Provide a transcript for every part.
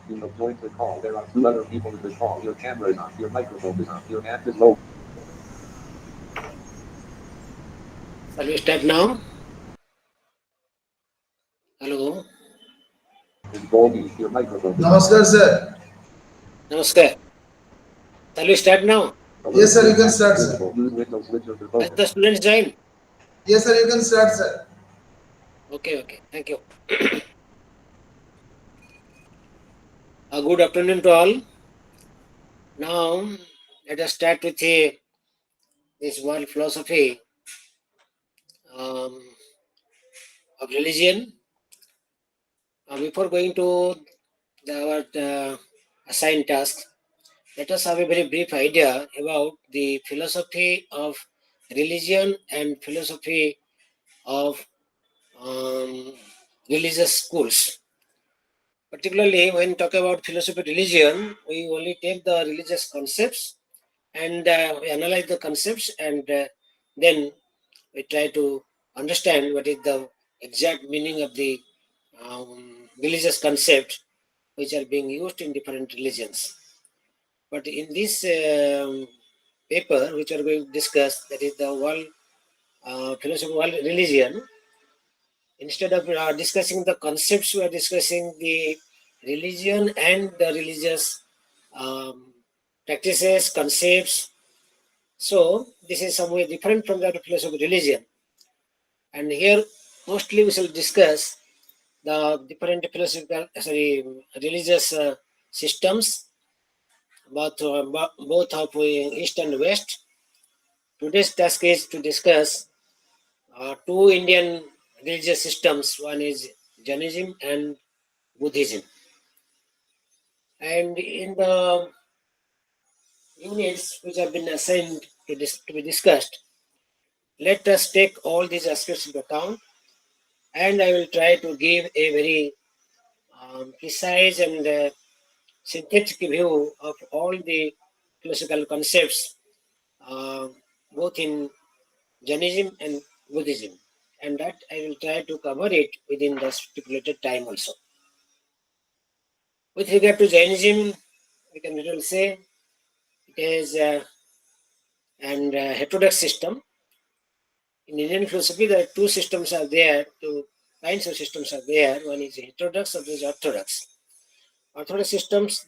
You have joined the call. There are two other people in the call. Your camera is on. Your microphone is on. Your app is low. Shall we start now? Hello. It's Goldie. Your microphone is on. Namaskar, sir. Namaskar. Shall we start now? Yes, sir, you can start, sir. Use Windows switcher to Has focus. the students joined? Yes, sir, you can start, sir. Okay. Thank you. Good afternoon to all. Now, let us start with this world philosophy um, of religion. Before going to our assigned task, let us have a very brief idea about the philosophy of religion and philosophy of religious schools. Particularly when talk about philosophy of religion, we only take the religious concepts and we analyze the concepts and then we try to understand what is the exact meaning of the religious concept which are being used in different religions. But in this paper which we are going to discuss, that is the world philosophy of world religion, instead of discussing the concepts, we are discussing the religion and the religious practices, concepts. So this is somewhere different from that of philosophy of religion. And here mostly we shall discuss the different philosophical, religious systems, both of East and West. Today's task is to discuss two Indian religious systems. One is Jainism and Buddhism. And in the units which have been assigned to be discussed, let us take all these aspects into account, and I will try to give a very precise and synthetic view of all the philosophical concepts, uh, both in Jainism and Buddhism, and that I will try to cover it within the stipulated time also. With regard to Jainism, we can really say it is an heterodox system. In Indian philosophy, there are two systems are there, two kinds of systems are there. One is heterodox, other is orthodox. Orthodox systems,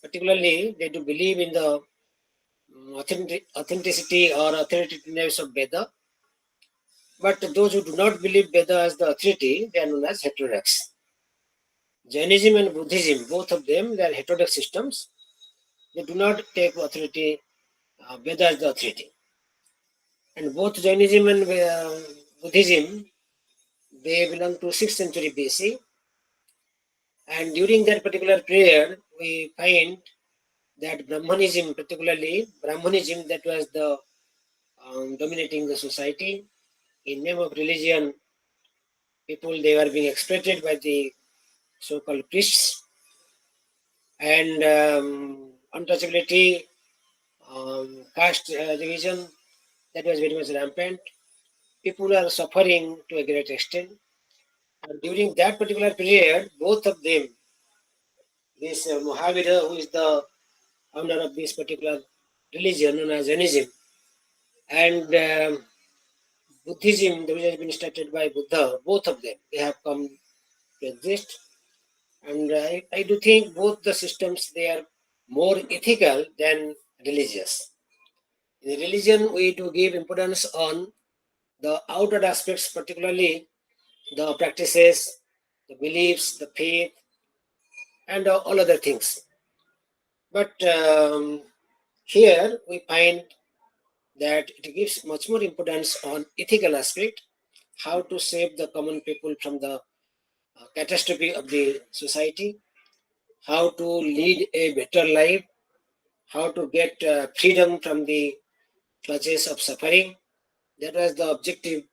particularly, they do believe in the authenticity or authoritativeness of Veda. But those who do not believe Veda as the authority, they are known as heterodox. Jainism and Buddhism, both of them, they are heterodox systems. They do not take authority, Veda as the authority. And both Jainism and Buddhism, they belong to 6th century BC. And during that particular period, we find that Brahmanism, particularly Brahmanism, that was the dominating the society. In name of religion, people, they were being exploited by the so-called priests, and untouchability, caste division, that was very much rampant. People are suffering to a great extent. And during that particular period, both of them, this Mahavira, who is the founder of this particular religion known as Jainism, and Buddhism, which has been started by Buddha, both of them, they have come to exist. And I do think both the systems, they are more ethical than religious. In religion, we do give importance on the outer aspects, particularly the practices, the beliefs, the faith, and all other things. But here we find that it gives much more importance on ethical aspect, how to save the common people from the catastrophe of the society, how to lead a better life, how to get freedom from the clutches of suffering. That was the objective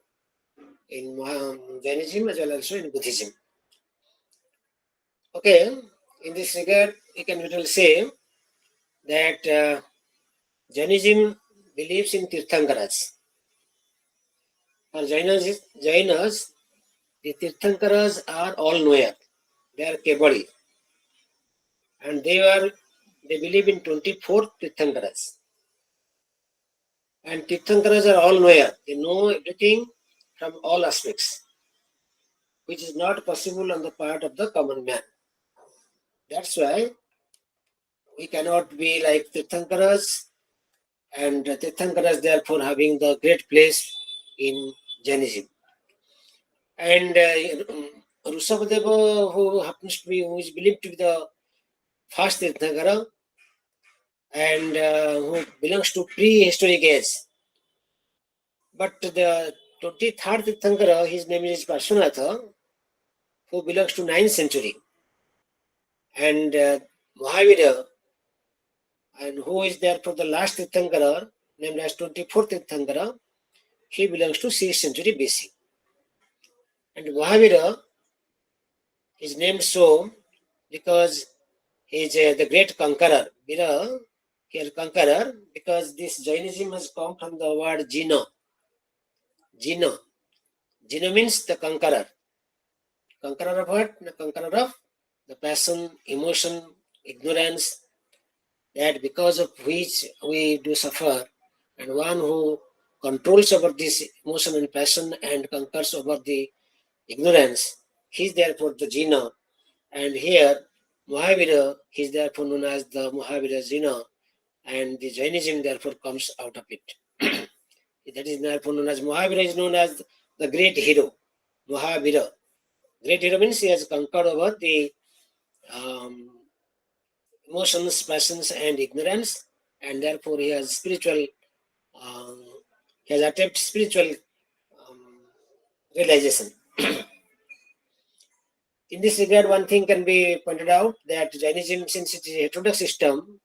in Jainism as well as also in Buddhism. Okay, in this regard, we can really say that Jainism believes in Tirthankaras. For Jainas, the Tirthankaras are all knower. They are Kebali. and they believe in 24 Tirthankaras. And Tirthankaras are all knower. They know everything from all aspects, which is not possible on the part of the common man. That's why we cannot be like Tirthankaras, and Tirthankaras therefore having the great place in Jainism. And Rushabadeva, who happens to be, who is believed to be the first Tirthankara, and who belongs to prehistoric age. But the 23rd Tirthankara, his name is Parshvanatha, who belongs to 9th century. And Mahavira, and who is therefore the last Tirthankara, named as 24th Tirthankara, he belongs to 6th century BC. And Mahavira is named so because he is the great conqueror. Vira, here conqueror, because this Jainism has come from the word Jina. Jina. Jina means the conqueror. Conqueror of what? The conqueror of the passion, emotion, ignorance, that because of which we do suffer, and one who controls over this emotion and passion and conquers over the ignorance, he is therefore the Jina. And here, Mahavira, he is therefore known as the Mahavira Jina, and the Jainism therefore comes out of it. That is therefore known as Mahavira, is known as the great hero. Mahavira. Great hero means he has conquered over the emotions, passions, and ignorance, and therefore he has spiritual, he has attained spiritual realization. In this regard, one thing can be pointed out that Jainism, since it is a heterodox system,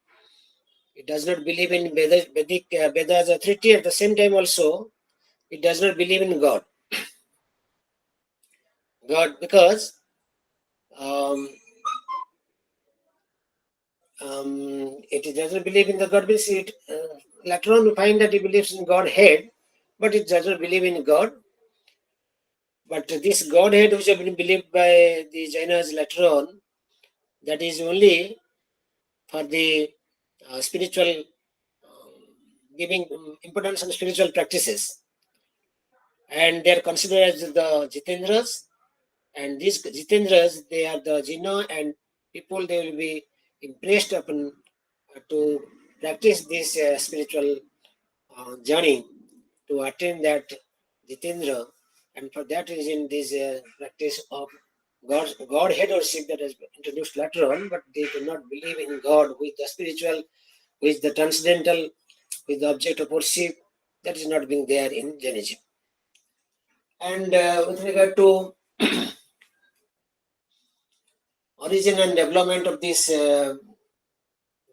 it does not believe in Veda's authority. At the same time, also, it does not believe in God. Because it doesn't believe in the God. Means it later on we find that it believes in Godhead, but it does not believe in God. But this Godhead, which has been believed by the Jainas later on, that is only for the spiritual, giving importance on spiritual practices. And they are considered as the Jitendras. And these Jitendras, they are the Jina, and people, they will be impressed upon to practice this spiritual journey to attain that Jitendra. And for that reason, this practice of Godheadship that has been introduced later on, but they do not believe in God with the spiritual, with the transcendental, with the object of worship. That is not being there in Jainism. And with regard to origin and development of this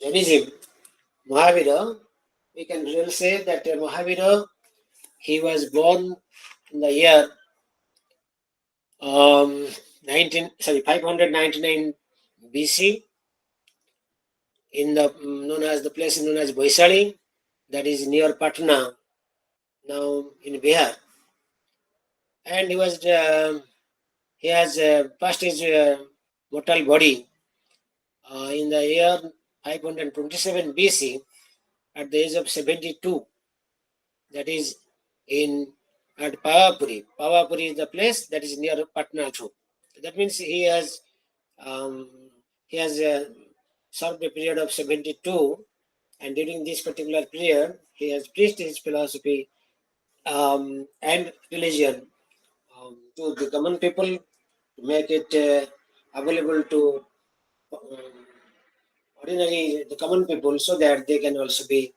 Jainism, Mahavira, we can really say that Mahavira, he was born in the year 599 BC in the the place known as Boisali, that is near Patna, now in Bihar. And he has passed his mortal body in the year 527 BC at the age of 72. That is at Pavapuri. Pavapuri is the place that is near Patna too. That means he has served a period of 72, and during this particular period, he has preached his philosophy and religion to the common people, to make it available to the common people, so that they can also be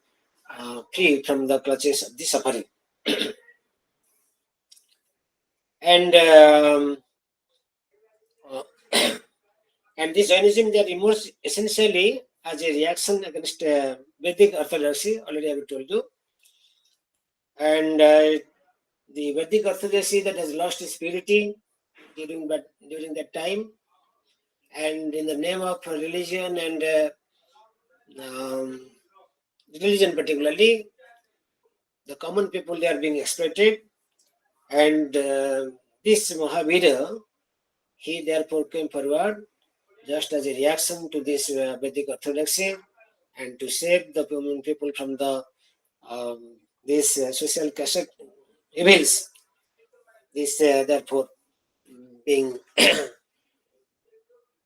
free from the clutches of the suffering. And and this Jainism, that emerged essentially as a reaction against Vedic orthodoxy, already I have told you. And the Vedic orthodoxy that has lost its purity during that time, and in the name of religion and religion particularly, the common people, they are being exploited. And this Mahavira, he therefore came forward just as a reaction to this Vedic orthodoxy and to save the people from the these social cassette evils. This therefore being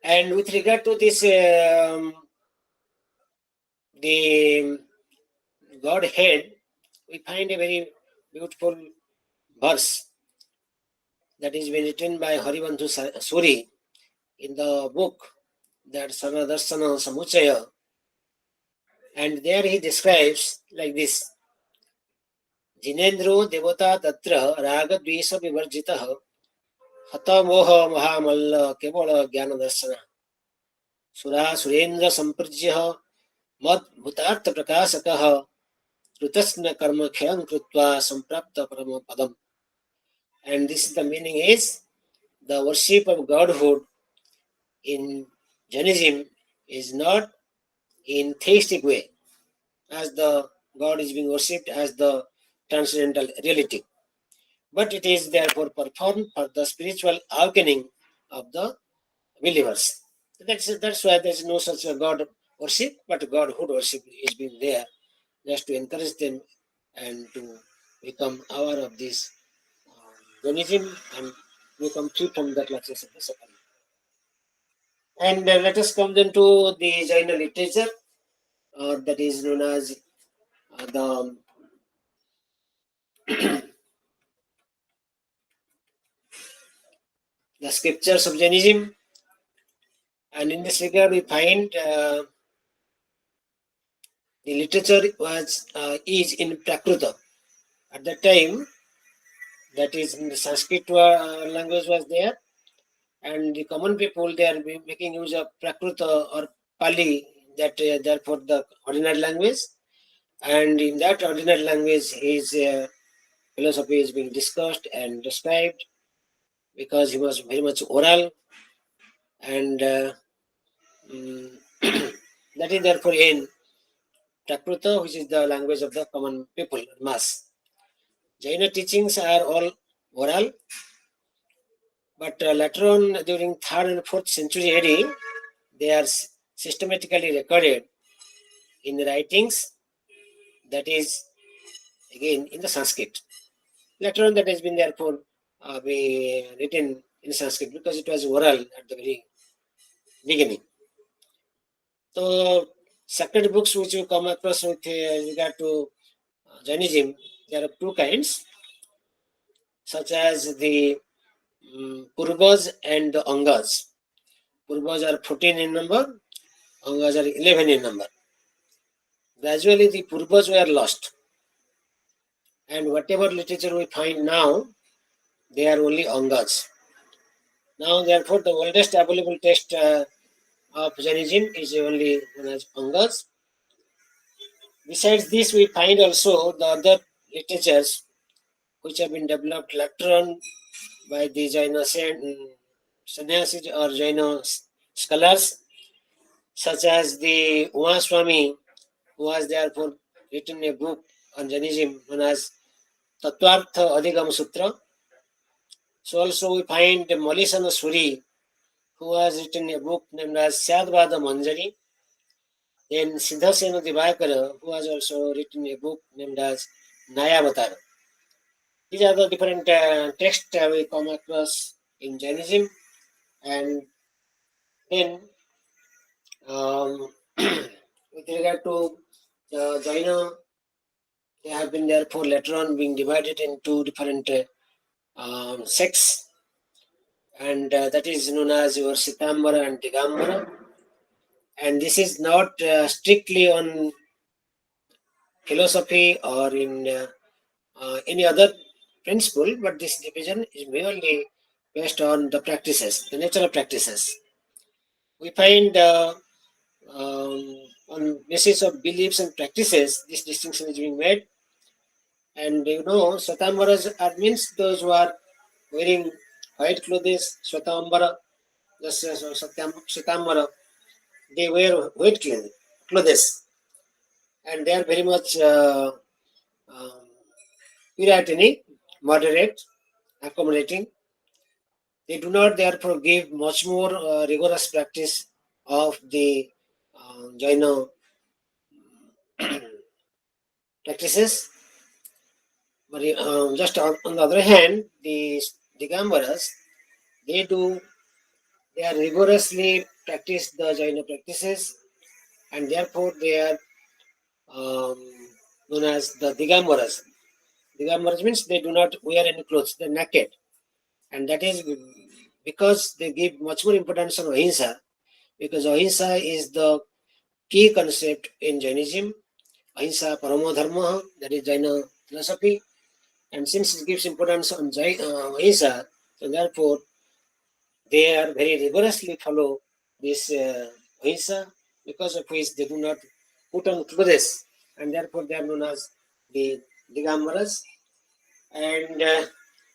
and with regard to this the Godhead, we find a very beautiful verse that is been written by Haribandhu Suri in the book that Sarvadarsana Samuchaya, and there he describes like this: Jinendro devata tatra raga dvesa vivarjitah hata moha mahamalla kevala jnana darsana sura surendra samprijya mad bhutartha prakasakah trutasna karma khyam krutva samprapta parama padam. And this is the meaning is the worship of Godhood in Jainism is not in theistic way, as the God is being worshipped as the transcendental reality, but it is therefore performed for the spiritual awakening of the believers. That's why there is no such a God worship, but Godhood worship is being there just to encourage them and to become aware of this Jainism and become free from the clutches of the suffering. And let us come then to the Jaina literature, that is known as the scriptures of Jainism. And in this regard, we find the literature is in Prakruta. At that time, that is in the Sanskrit language was there, and the common people they are making use of Prakruta or Pali, that therefore the ordinary language. And in that ordinary language, his philosophy is being discussed and described because he was very much oral, and that is therefore in Prakruta, which is the language of the common people, mass. Jaina teachings are all oral, but later on, during 3rd and 4th century AD, they are systematically recorded in writings, that is again in the Sanskrit. Later on, that has been therefore be written in Sanskrit because it was oral at the very beginning. So, sacred books which you come across with regard to Jainism, there are two kinds, such as the Purvas and the Angas. Purvas are 14 in number, Angas are 11 in number. Gradually, the Purvas were lost, and whatever literature we find now, they are only Angas. Now, therefore, the oldest available text of Jainism is only known as Angas. Besides this, we find also the other literatures which have been developed later on by the Jaina sannyasis or Jaina scholars, such as the Umaswami, who has therefore written a book on Jainism known as Tattvartha Adhigam Sutra. So also we find Malisana Suri, who has written a book named as Sadvada Manjari. Then Siddhasena Divakara, who has also written a book named as Nayavatara. These are the different texts we come across in Jainism. And then with regard to Jaina, they have been therefore later on being divided into different sects, and that is known as your Sitambara and Digambara. And this is not strictly on philosophy or in any other principle, but this division is merely based on the practices, the natural practices. We find on basis of beliefs and practices, this distinction is being made. And you know, Swatambaras means those who are wearing white clothes, Swatambara, just Svatambara, they wear white clothes, and they are very much puritanic, moderate, accommodating. They do not therefore give much more rigorous practice of the Jaina practices. But just on the other hand, the Digambaras, they are rigorously practice the Jaina practices, and therefore they are known as the Digambaras. Digambaras means they do not wear any clothes, they're naked. And that is because they give much more importance on ahimsa, because ahimsa is the key concept in Jainism. Ahimsa paramo dharma, that is Jaina philosophy. And since it gives importance on ahimsa, so therefore they are very rigorously follow this ahimsa, because of which they do not put on clothes, and therefore they are known as the Digambaras. And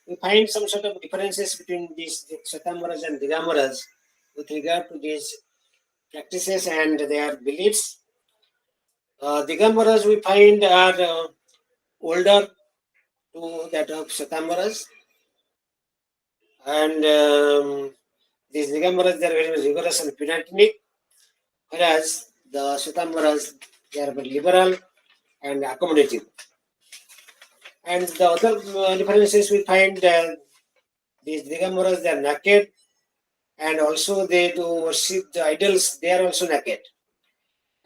we find some sort of differences between these Shvetambharas and Digambaras with regard to these practices and their beliefs. Digambaras we find are older to that of Shvetambharas, and these Digambaras they are very rigorous and pedantic, whereas the Shvetambharas they are very liberal and accommodative. And the other differences we find these Digambaras they are naked, and also they do worship the idols, they are also naked.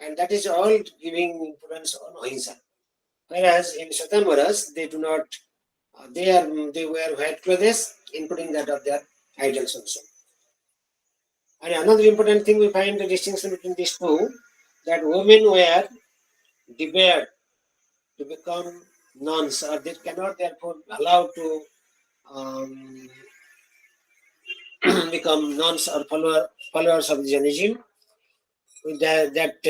And that is all giving importance on ahimsa. Whereas in Shvetambharas, they do not, they wear white clothes, including that of their idols also. And another important thing we find the distinction between these two, that women were debarred to become nuns, or they cannot therefore allowed to become nuns or followers of Jainism. With that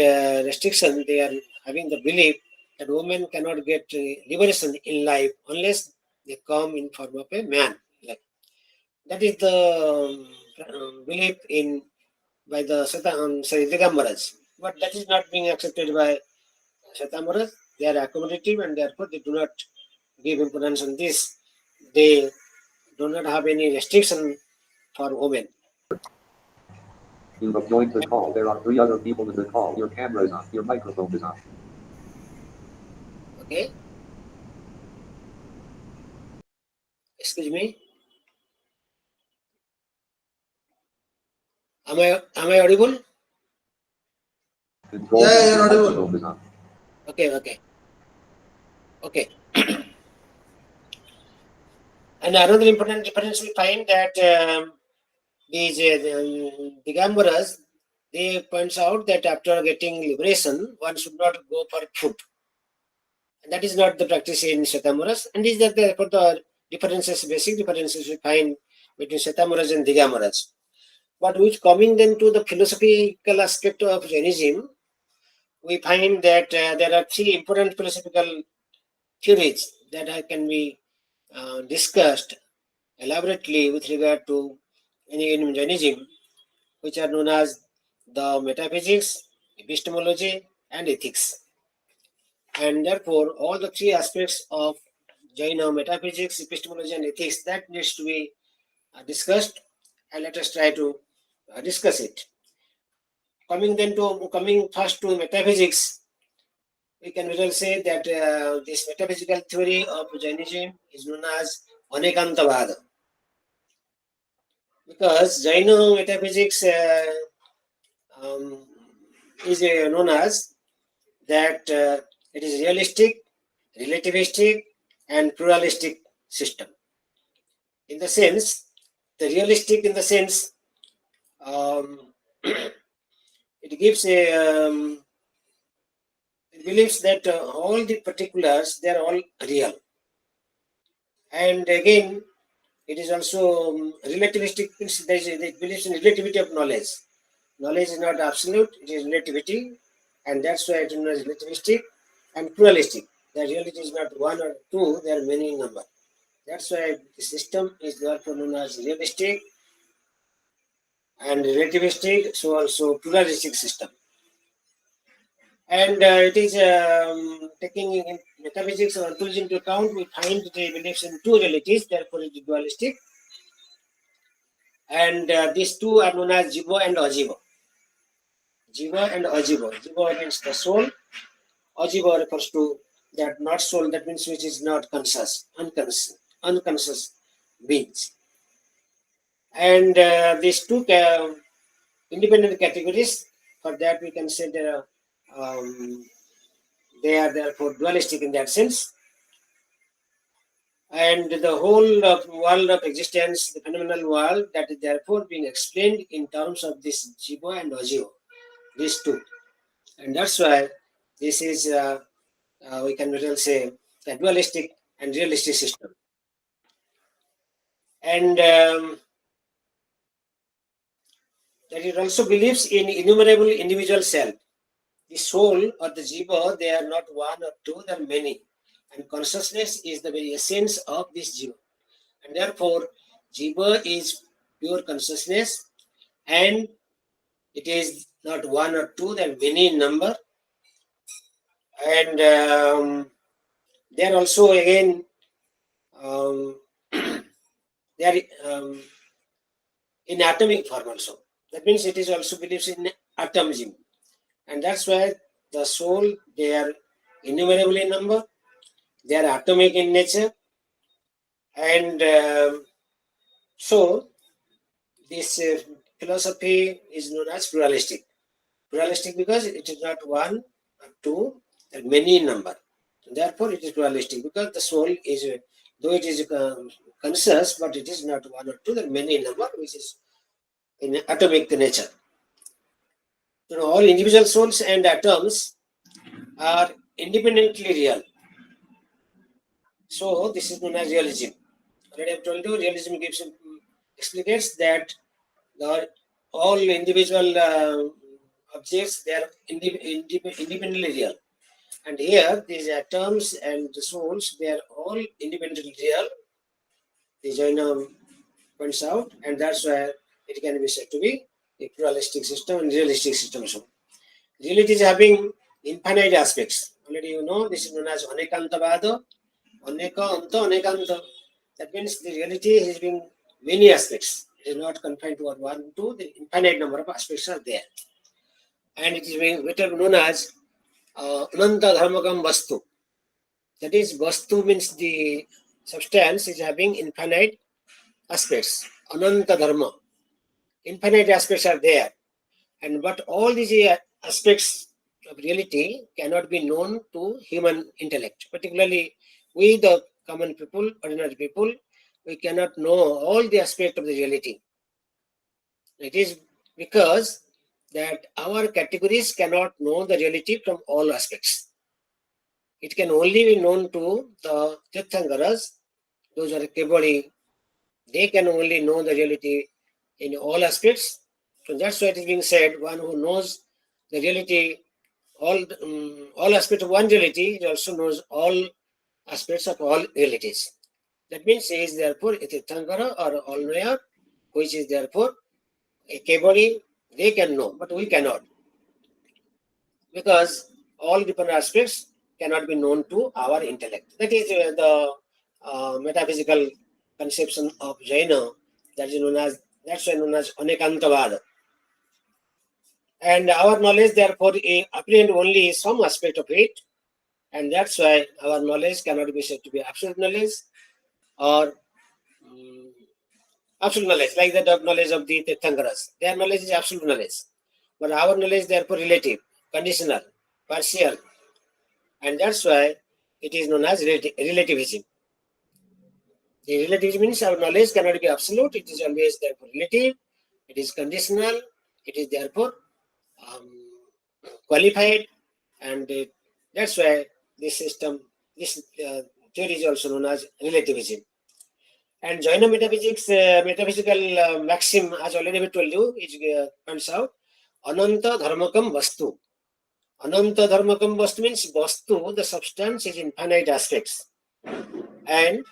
restriction, they are having the belief that women cannot get liberation in life unless they come in form of a man. Like, that is the belief in by the Digambaras. But that is not being accepted by Shvetambharas. They are accommodative, and therefore they do not give importance on this. They do not have any restriction for women. You have joined the call. There are 3 other people in the call. Your camera is on. Your microphone is on. Okay. Excuse me. Am I audible? Control Yeah, your you're audible. microphone is on. Okay. And another important difference we find that these Digambaras, they points out that after getting liberation, one should not go for food. And that is not the practice in Shvetambharas. And these are the differences, basic differences we find between Shvetambharas and Digambaras. But which coming then to the philosophical aspect of Jainism, we find that there are 3 important philosophical theories that can be discussed elaborately with regard to in Jainism, which are known as the metaphysics, epistemology, and ethics. And therefore, all the 3 aspects of Jaina metaphysics, epistemology, and ethics that needs to be discussed, and let us try to discuss it. Coming first to metaphysics, we can well say that this metaphysical theory of Jainism is known as Anekantavada. Because Jaina metaphysics is known as that it is realistic, relativistic, and pluralistic system. In the sense, the realistic in the sense, it gives it believes that all the particulars they are all real, and again it is also relativistic. It believes in relativity of knowledge. Knowledge is not absolute; it is relativity, and that's why it is known as relativistic and pluralistic. The reality is not one or two; there are many in number. That's why the system is therefore known as realistic and relativistic, so also pluralistic system. And it is taking in metaphysics or ontology into account, we find the beliefs in 2 realities, therefore it is dualistic. And these two are known as Jiva and Ajiva. Jiva and Ajiva. Jiva means the soul. Ajiva refers to that not soul, that means which is not conscious, unconscious beings. And these two independent categories, for that we can say they are therefore dualistic in that sense. And the whole world of existence, the phenomenal world, that is therefore being explained in terms of this Jiva and Ajiva, these two. And that's why this is, we can really say, a dualistic and realistic system. And that it also believes in innumerable individual self. The soul or the Jiva, they are not one or two, they are many. And consciousness is the very essence of this Jiva. And therefore, Jiva is pure consciousness, and it is not one or two, they are many in number. And they are also again, they are in atomic form also. That means it is also believes in atomism. And that's why the soul, they are innumerable in number, they are atomic in nature. And so this philosophy is known as pluralistic. Pluralistic because it is not one or two, there are many in number. Therefore, it is pluralistic because the soul is, though it is conscious, but it is not one or two, there are many in number, which is in atomic nature. You know, all individual souls and atoms are independently real. So this is known as realism. Already I have told you, realism gives explicates that all individual objects, they are independently real. And here, these atoms and the souls, they are all independently real. The Jaina points out, and that's why it can be said to be a pluralistic system and realistic system. Also, reality is having infinite aspects. Already you know, this is known as Anekantavada. Aneka, anta, anekanta. That means the reality is having many aspects. It is not confined to one, two. The infinite number of aspects are there, and it is being better known as Ananta Dharmakam Vastu. That is, Vastu means the substance is having infinite aspects. Ananta Dharma. Infinite aspects are there. And but all these aspects of reality cannot be known to human intellect. Particularly we, the common people, ordinary people, we cannot know all the aspects of the reality. It is because that our categories cannot know the reality from all aspects. It can only be known to the Tirthankaras, those are Kebali. They can only know the reality in all aspects. So that's why it is being said, one who knows the reality, all aspects of one reality, he also knows all aspects of all realities. That means he is therefore a Tirthankara or all-knower, which is therefore a Kebali. They can know, but we cannot. Because all different aspects cannot be known to our intellect. That is the metaphysical conception of Jaina. That is known as, that's why known as Anekantavada. And our knowledge therefore apprehend only some aspect of it, and that's why our knowledge cannot be said to be absolute knowledge or absolute knowledge, like that of knowledge of the Tirthankaras. Their knowledge is absolute knowledge, but our knowledge therefore relative, conditional, partial, and that's why it is known as relativism. The relativism means our knowledge cannot be absolute, it is always therefore relative, it is conditional, it is therefore qualified, and that's why this system, this theory is also known as relativism. And Jaina metaphysics, metaphysical maxim, as already we told you, it points out Ananta Dharmakam Vastu. Ananta Dharmakam Vastu means Vastu, the substance, is infinite aspects. And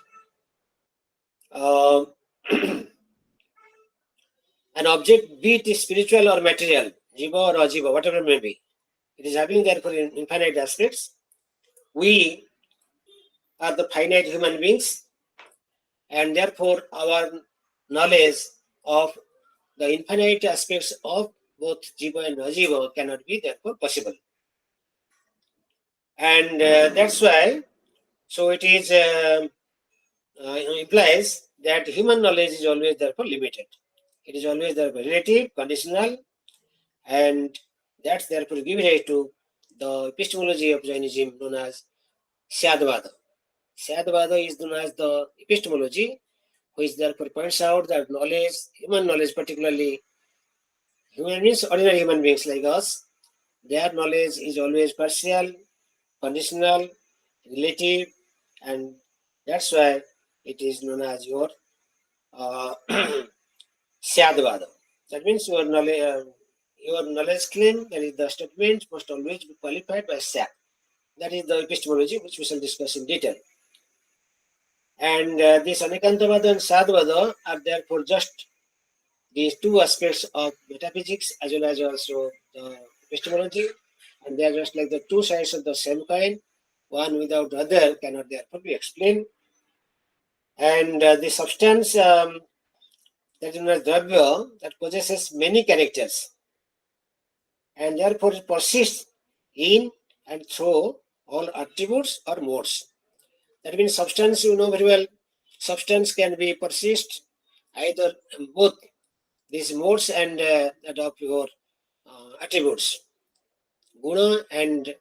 an object, be it spiritual or material, jiva or ajiva, whatever it may be, it is having therefore infinite aspects. We are the finite human beings, and therefore our knowledge of the infinite aspects of both Jiva and Ajiva cannot be therefore possible. And that's why, so it is implies that human knowledge is always therefore limited. It is always therefore relative, conditional, and that's therefore giving rise to the epistemology of Jainism known as Syadvada. Syadvada is known as the epistemology which therefore points out that knowledge, human knowledge particularly, human means ordinary human beings like us, their knowledge is always partial, conditional, relative, and that's why it is known as your Syadvada. That means your knowledge claim, that is the statement, must always be qualified by Syad. That is the epistemology which we shall discuss in detail. And this Anekantavada and Sadvada are therefore just these two aspects of metaphysics as well as also the epistemology, and they are just like the two sides of the same coin. One without the other cannot therefore be explained. And the substance that is known as Dravya, that possesses many characters and therefore it persists in and through all attributes or modes. That means substance, you know very well, substance can be persist either both these modes and that of your attributes, guna and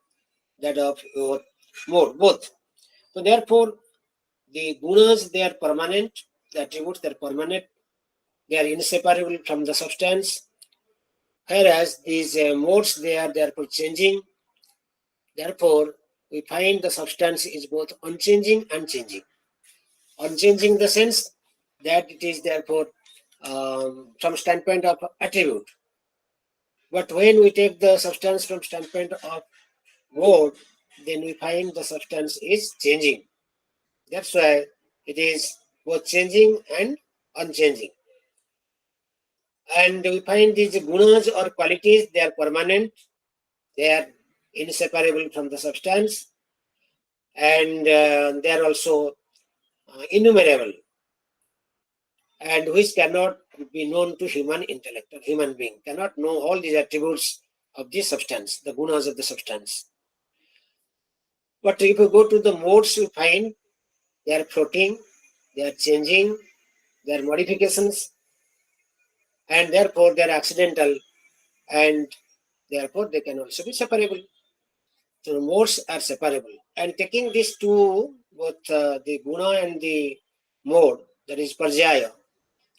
that of your mode, both. So therefore, the gunas, they are permanent, the attributes, they are permanent, they are inseparable from the substance, whereas these modes, they are therefore changing. Therefore, we find the substance is both unchanging and changing. Unchanging in the sense that it is therefore from standpoint of attribute. But when we take the substance from standpoint of mode, then we find the substance is changing. That's why it is both changing and unchanging. And we find these gunas or qualities, they are permanent, they are inseparable from the substance, and they are also innumerable, and which cannot be known to human intellect or human being, cannot know all these attributes of this substance, the gunas of the substance. But if you go to the modes, you find they are floating, they are changing, they are modifications, and therefore they are accidental, and therefore they can also be separable. So modes are separable. And taking these two, both the guna and the mode, that is parjaya,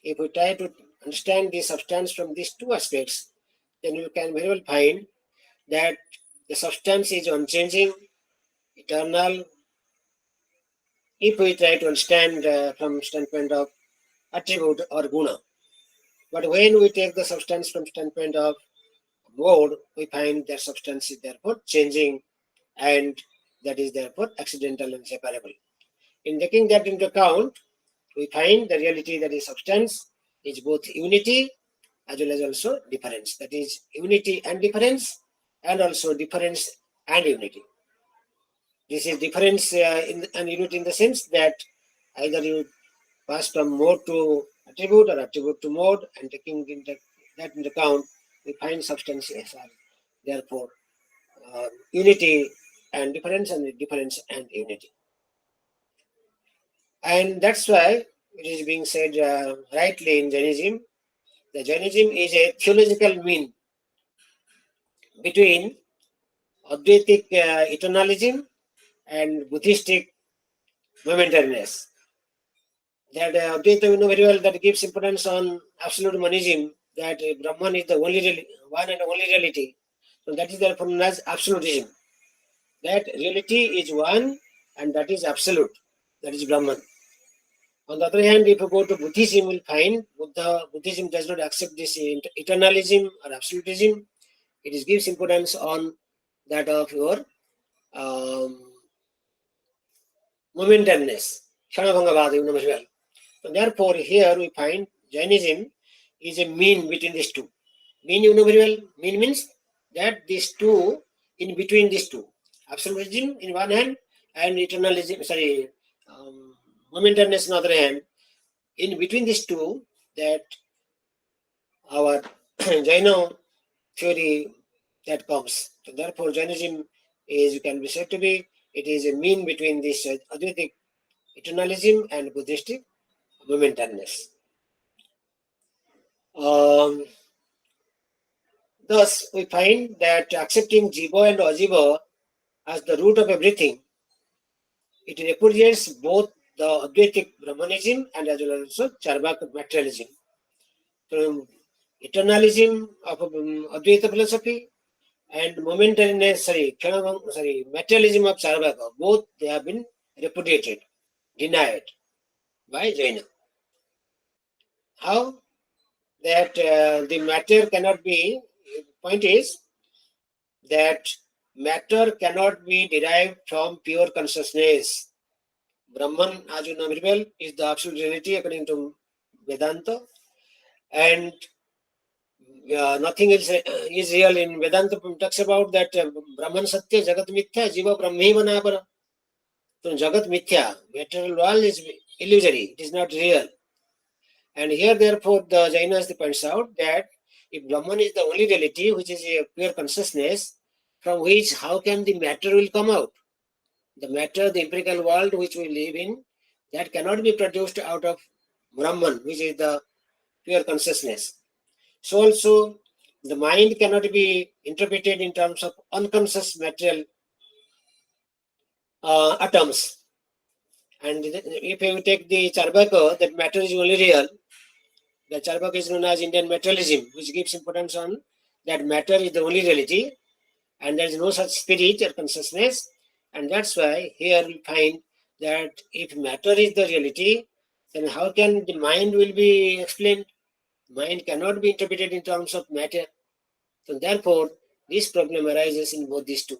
if we try to understand the substance from these two aspects, then you can very well find that the substance is unchanging, eternal. If we try to understand from standpoint of attribute or guna, but when we take the substance from standpoint of mode, we find that substance is therefore changing, and that is therefore accidental and separable. In taking that into account, we find the reality that is substance is both unity as well as also difference. That is unity and difference, and also difference and unity. This is difference and unity in the sense that either you pass from mode to attribute or attribute to mode, and taking that into account, we find substances are therefore unity and difference and unity. And that's why it is being said rightly in Jainism, the Jainism is a theological mean between Advaitic eternalism and Buddhistic momentariness. That Advaita, you know very well, that gives importance on absolute monism, that Brahman is the only one and only reality. So that is therefore known as absolutism. That reality is one and that is absolute. That is Brahman. On the other hand, if you go to Buddhism, you will find Buddhism does not accept this eternalism or absolutism. It gives importance on that of your momentariness, Shanabhangavada, you know very well. So therefore, here we find Jainism is a mean between these two. Mean, you know very well, mean means that these two, in between these two, absolutism in one hand and eternalism, momentariness on the other hand, in between these two, that our Jaina theory that comes. So therefore, Jainism is, can be said to be, it is a mean between this Advaitic eternalism and Buddhistic momentariness. Thus, we find that accepting Jiva and Ajiva as the root of everything, it repudiates both the Advaitic Brahmanism and as well as also Charvaka materialism. So, eternalism of Advaita philosophy and momentariness, materialism of Charvaka, both they have been repudiated, denied by Jaina. How? That the matter cannot be, point is that matter cannot be derived from pure consciousness. Brahman, as you know very well, is the absolute reality according to Vedanta, and nothing else is real. In Vedanta talks about that Brahman Satya, Jagat Mithya, Jiva Brahmi Manapara. So Jagat Mithya, material world is illusory, it is not real. And here therefore the Jainas points out that if Brahman is the only reality, which is a pure consciousness, from which how can the matter will come out? The matter, the empirical world which we live in, that cannot be produced out of Brahman, which is the pure consciousness. So also the mind cannot be interpreted in terms of unconscious material atoms. And if you take the Charvaka, that matter is only real. The Charvaka is known as Indian materialism, which gives importance on that matter is the only reality, and there is no such spirit or consciousness. And that's why here we find that if matter is the reality, then how can the mind will be explained? Mind cannot be interpreted in terms of matter. So therefore, this problem arises in both these two.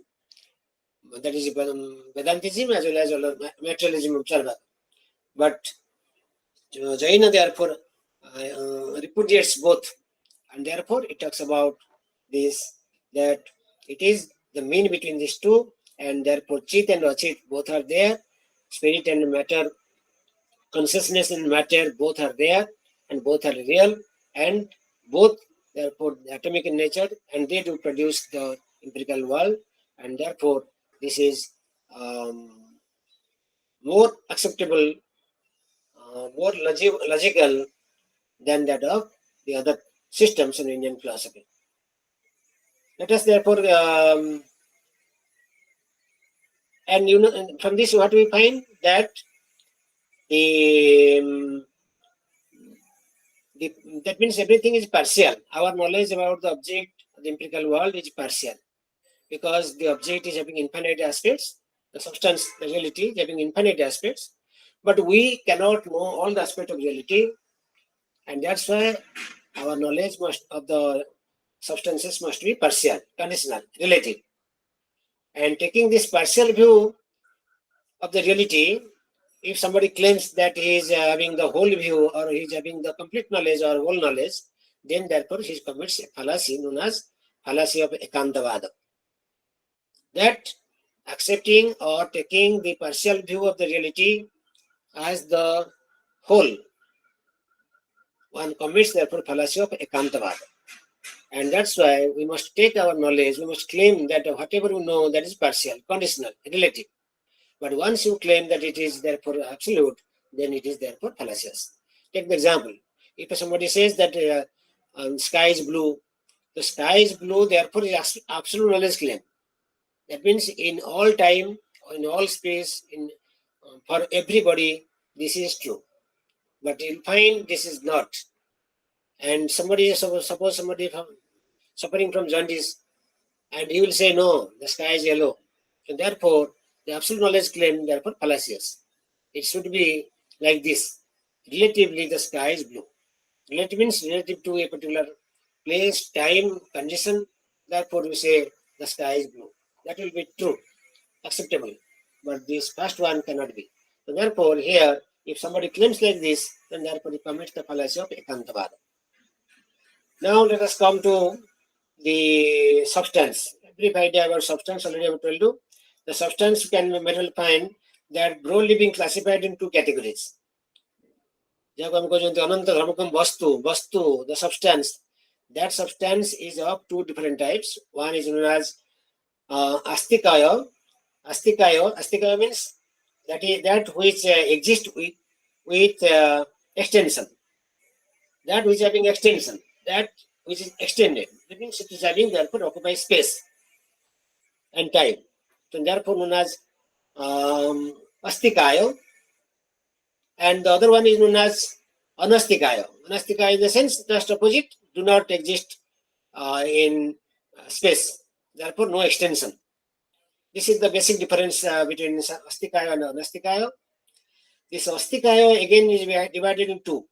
That is Vedantism as well as materialism of Charvaka. But Jaina therefore repudiates both, and therefore it talks about this, that it is the mean between these two, and therefore Chit and Achit both are there, spirit and matter, consciousness and matter both are there, and both are real, and both therefore atomic in nature, and they do produce the empirical world, and therefore this is more acceptable, more logical than that of the other systems in Indian philosophy. Let us therefore, and you know, from this what we find that that means everything is partial. Our knowledge about the object, the empirical world is partial, because the object is having infinite aspects, the substance, the reality is having infinite aspects, but we cannot know all the aspects of reality, and that's why our knowledge of the substances must be partial, conditional, relative. And taking this partial view of the reality, if somebody claims that he is having the whole view, or he is having the complete knowledge or whole knowledge, then therefore he commits a fallacy known as fallacy of Ekantavada. That accepting or taking the partial view of the reality as the whole, one commits therefore fallacy of Ekantavada. And that's why we must take our knowledge, we must claim that whatever we know, that is partial, conditional, relative. But once you claim that it is therefore absolute, then it is therefore fallacious. Take the example. If somebody says that sky is blue, the sky is blue, therefore is absolute knowledge claim. That means in all time, in all space, for everybody, this is true. But you'll find this is not. And somebody, suppose somebody suffering from jaundice, and he will say, no, the sky is yellow. And therefore, the absolute knowledge claim, therefore, fallacious. It should be like this. Relatively, the sky is blue. Relative means relative to a particular place, time, condition. Therefore, we say the sky is blue. That will be true, acceptable. But this first one cannot be. So therefore, here, if somebody claims like this, then therefore he commits the fallacy of Ekantavada. Now let us come to the substance. Brief idea about substance, already I have told you. The substance can be find that broadly being classified in two categories. जब हमको जो अनंत धर्मकम वस्तु, the substance, That substance is of two different types. One is known as astikaya. Astikaya means that is that which exists with extension. That which having extension. That which is extended. That means it is having therefore occupies space and time. So therefore known as astikaya. And the other one is known as anastikaya. Anastikaya in the sense just opposite, do not exist in space. Therefore no extension. This is the basic difference between astikaya and anastikaya. This astikaya again is divided in two.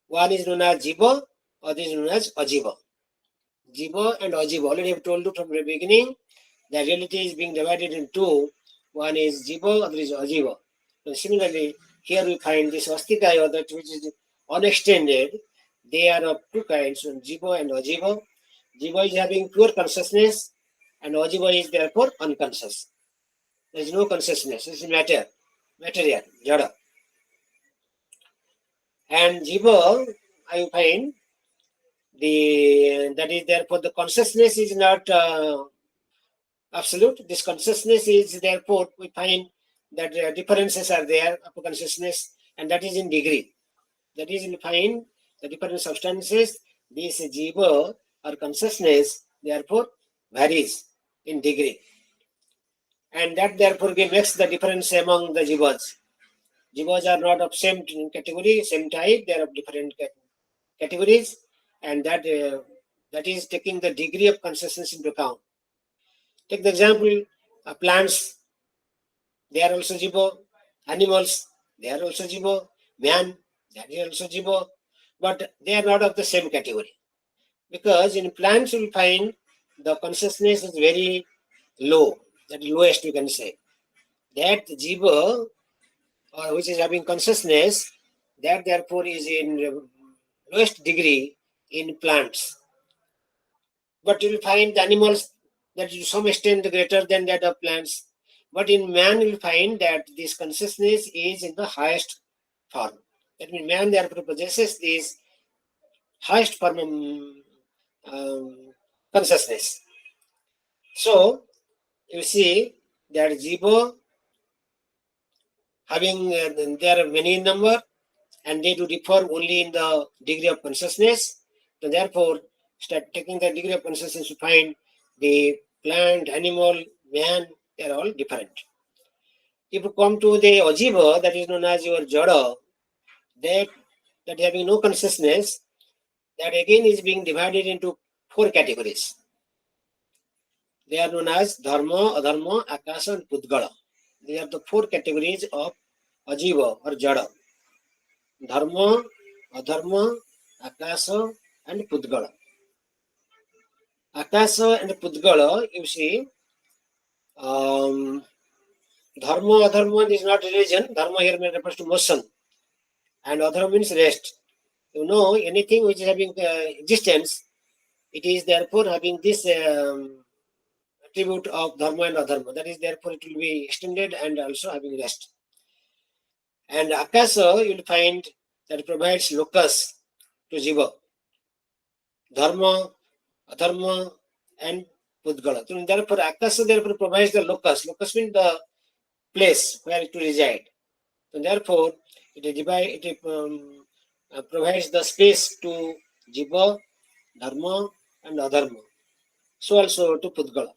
One is known as jiva, other is known as ajiva. Jiva and ajiva. Already I have told you from the beginning, the reality is being divided in two. One is jiva, other is ajiva. And similarly, here we find this astikaya, that which is unextended. They are of two kinds, jiva and ajiva. Jiva is having pure consciousness, and ajiva is therefore unconscious. There is no consciousness. This is material, jada. And jiva, I find that is therefore the consciousness is not absolute. This consciousness is therefore we find that differences are there of consciousness, and that is in degree. That is we find the different substances. This jiva or consciousness therefore varies in degree, and that therefore makes the difference among the jivas. Jivas are not of same category, same type. They are of different categories, and that is taking the degree of consciousness into account. Take the example of plants. They are also jiva. Animals, they are also jiva. Man, that is also jiva. But they are not of the same category. Because in plants you will find the consciousness is very low. That lowest you can say. That jiva, or which is having consciousness, that therefore is in lowest degree in plants. But you will find the animals that to some extent greater than that of plants. But in man, you will find that this consciousness is in the highest form. That means man therefore possesses this highest form of consciousness. So you see that jiva having there are many in number, and they do differ only in the degree of consciousness. So therefore, start taking the degree of consciousness to find the plant, animal, man, they are all different. If you come to the ajiva, that is known as your jada, that having no consciousness, that again is being divided into four categories. They are known as dharma, adharma, akasa, and pudgala. These are the four categories of ajiva or jada. Dharma, adharma, akasa, and pudgala. Akasa and pudgala, you see, dharma, adharma is not religion. Dharma here refers to motion, and adharma means rest. You know, anything which is having existence, it is therefore having this attribute of dharma and adharma. That is therefore it will be extended and also having rest. And akasa, you will find that it provides locus to jiva. Dharma, adharma, and pudgala. So therefore, akasa therefore provides the locus. Locus means the place where it will reside. So therefore, it provides the space to jiva, dharma, and adharma. So also to pudgala.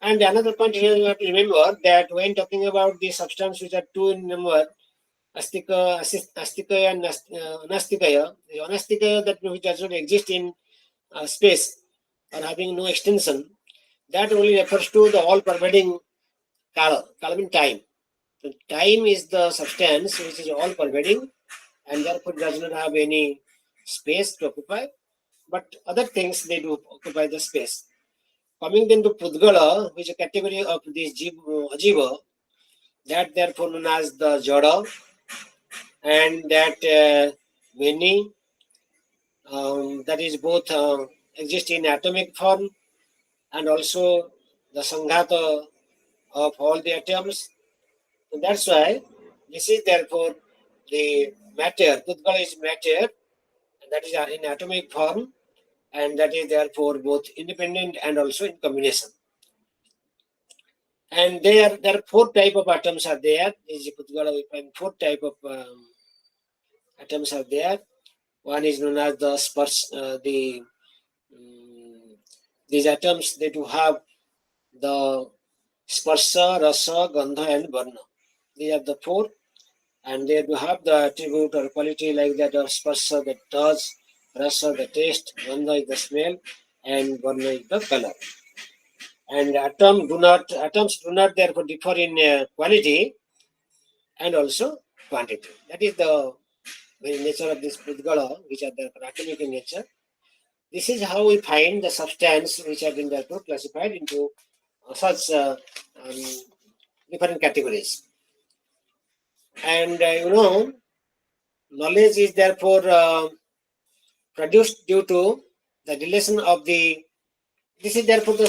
And another point here you have to remember that when talking about the substance which are two in number, astikaya and anastikaya, the anastikaya that which does not exist in space or having no extension, that only refers to the all-pervading kala. Kala means time. So time is the substance which is all-pervading and therefore does not have any space to occupy. But other things they do occupy the space. Coming then to pudgala, which is a category of this ajiva, that therefore known as the jada, and that many that is both exist in atomic form and also the sanghata of all the atoms. And that's why this is therefore the matter. Pudgala is matter, and that is in atomic form, and that is therefore both independent and also in combination. And there are 4 type of atoms are there. We find 4 type of atoms are there. One is known as the these atoms, they do have the sparsha, rasa, gandha, and varna. These are the 4, and they do have the attribute or quality like that of sparsha, the touch, rasa, the taste, gandha is the smell, and varna is the color. And atoms do not therefore differ in quality and also quantity. That is the very nature of this Pudgala, which are the atomic in nature. This is how we find the substance which have been therefore classified into such different categories. And knowledge is therefore produced due to the relation of the. This is therefore the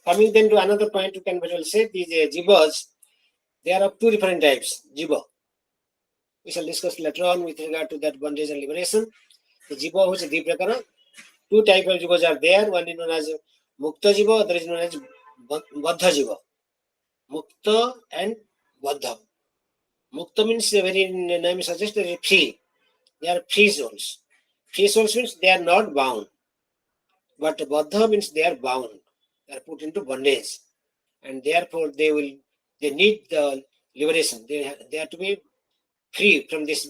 coming then to another point, you can very well say these jivas, they are of 2 different types. Jiva, we shall discuss later on with regard to that bondage and liberation. The jiva which is diprakara, 2 types of jivas are there. One is known as mukta jiva, other is known as baddha jiva. Mukta and baddha. Mukta means the very name suggests they are free. They are free souls. Free souls means they are not bound. But baddha means they are bound. They are put into bondage. And therefore they need the liberation. They have to be free from this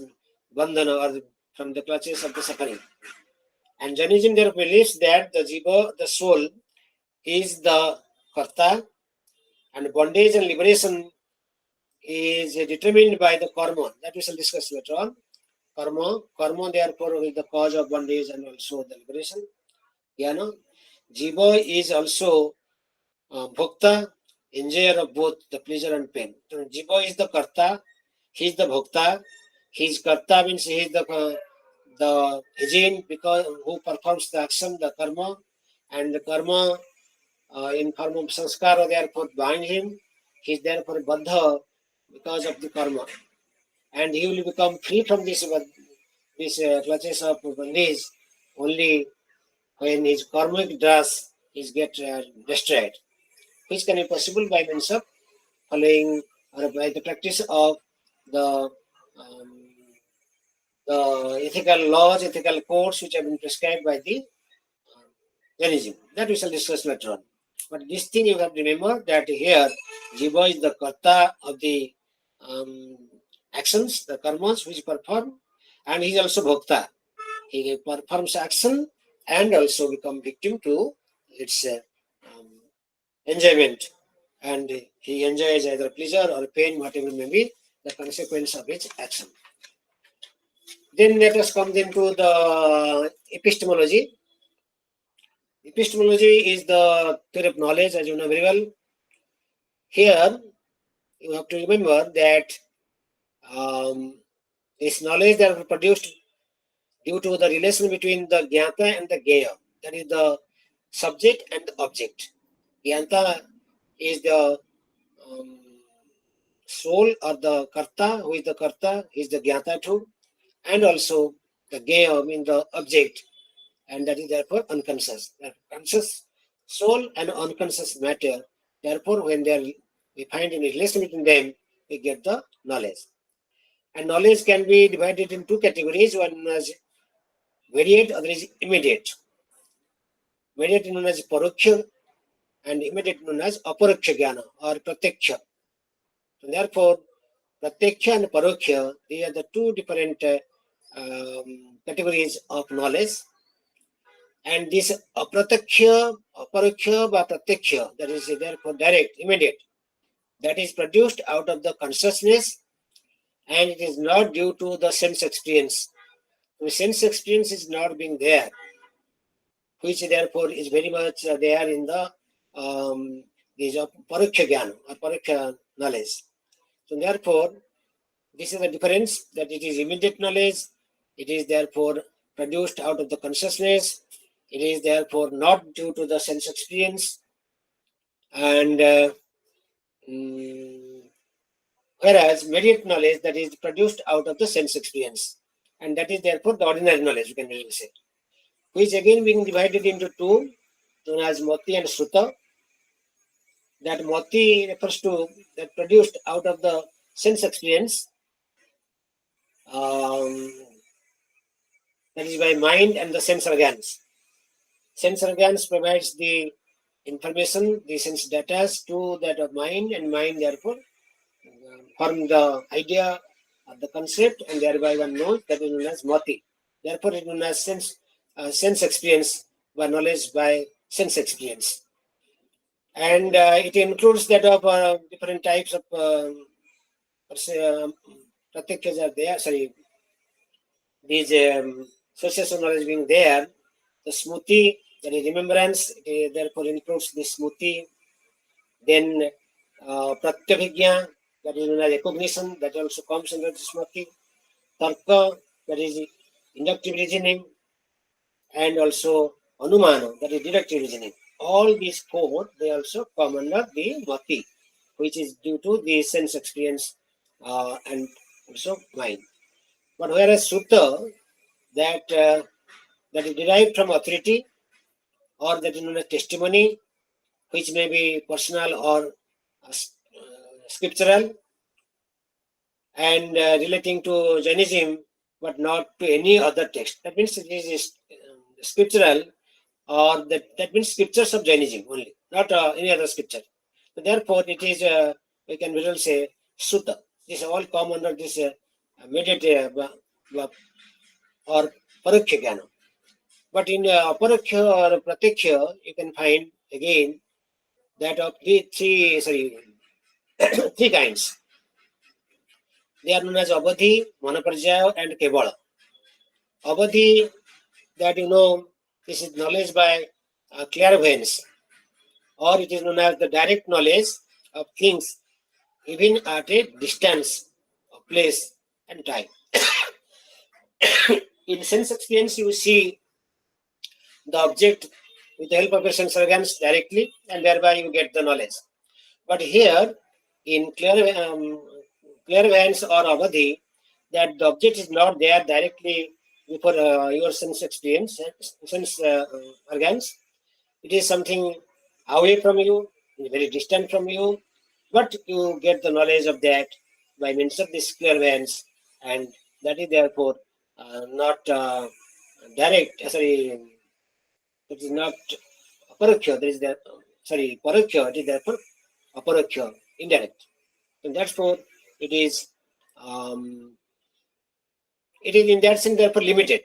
bandhana or from the clutches of the suffering. And Jainism therefore believes that the jiva, the soul, is the karta, and bondage and liberation is determined by the karma. That we shall discuss later on. Karma therefore is the cause of bondage and also the liberation. Jnana. Jiva is also bhokta, enjoyer of both the pleasure and pain. So jiva is the karta, he is the bhokta. His karta means he is the agent because who performs the action, the karma, and the karma in form of sanskara therefore bind him. He is therefore baddha because of the karma, and he will become free from this clutches of bondage only when his karmic dross is get destroyed, which can be possible by means of following or by the practice of the ethical laws, ethical codes which have been prescribed by the Jainism. That we shall discuss later on. But this thing you have to remember that here Jiva is the karta of the actions, the karmas which perform, and he is also bhokta. He performs action and also become victim to its enjoyment, and he enjoys either pleasure or pain, whatever may be the consequence of its action. Then let us come into the epistemology. Epistemology is the theory of knowledge, as you know very well. Here, you have to remember that this knowledge that is produced due to the relation between the jnata and the geya, that is the subject and the object. Jnata is the soul or the karta, who is the karta, he is the jnata too, and also the geya means the object, and that is therefore unconscious. Conscious soul and unconscious matter, therefore when we find in a relation between them, we get the knowledge. And knowledge can be divided in 2 categories. One is immediate, other is immediate. Immediate known as paroksha and immediate known as aparaksha jnana or pratyaksha. So therefore, pratyaksha and paroksha, they are the 2 different categories of knowledge. And this apratyaksha, aparaksha by pratyaksha, that is therefore direct, immediate, that is produced out of the consciousness, and it is not due to the sense experience. The sense experience is not being there, which therefore is very much there in the these paroksha jnana or paroksha knowledge. So therefore, this is the difference, that it is immediate knowledge, it is therefore produced out of the consciousness, it is therefore not due to the sense experience, and whereas mediate knowledge, that is produced out of the sense experience, and that is therefore the ordinary knowledge, we can really say, which again being divided into two, known as mati and sruta. That mati refers to that produced out of the sense experience, that is by mind and the sense organs. Sense organs provides the information, the sense data to that of mind, and mind therefore form the idea of the concept, and thereby one knows, that is known as mati. Therefore, it is known as sense experience by knowledge by sense experience. And it includes that of different types of pratyekshas are there, sorry, these sources of knowledge being there. The smriti, that is remembrance, it therefore includes the smriti. Then pratyabhigya, that is known as recognition, that also comes under the smriti. Tarka, that is inductive reasoning, and also anumana, that is deductive reasoning. All these four, they also come under the mati, which is due to the sense experience and also mind. But whereas sutta, that is derived from authority, or that is known as testimony, which may be personal or scriptural, and relating to Jainism, but not to any other text. That means it is scriptural, or that means scriptures of Jainism only, not any other scripture. So therefore, it is, we can visually say, sutta. This all come under this mediate or paraksha jnana. But in aparaksha or pratyaksha, you can find again that of three kinds. They are known as abadhi, manaparjaya, and kevala. Abadhi, that this is knowledge by clairvoyance, or it is known as the direct knowledge of things, even at a distance of place and time. In sense experience, you see the object with the help of your sense organs directly, and thereby you get the knowledge. But here, in clairvoyance or avadhi, that the object is not there directly before your sense experience, sense organs. It is something away from you, very distant from you, but you get the knowledge of that by means of this clairvoyance, and that is therefore not direct. It is not aparakya. There is that. Parakya. It is therefore aparakya, indirect, and therefore it is. It is in that sense therefore limited.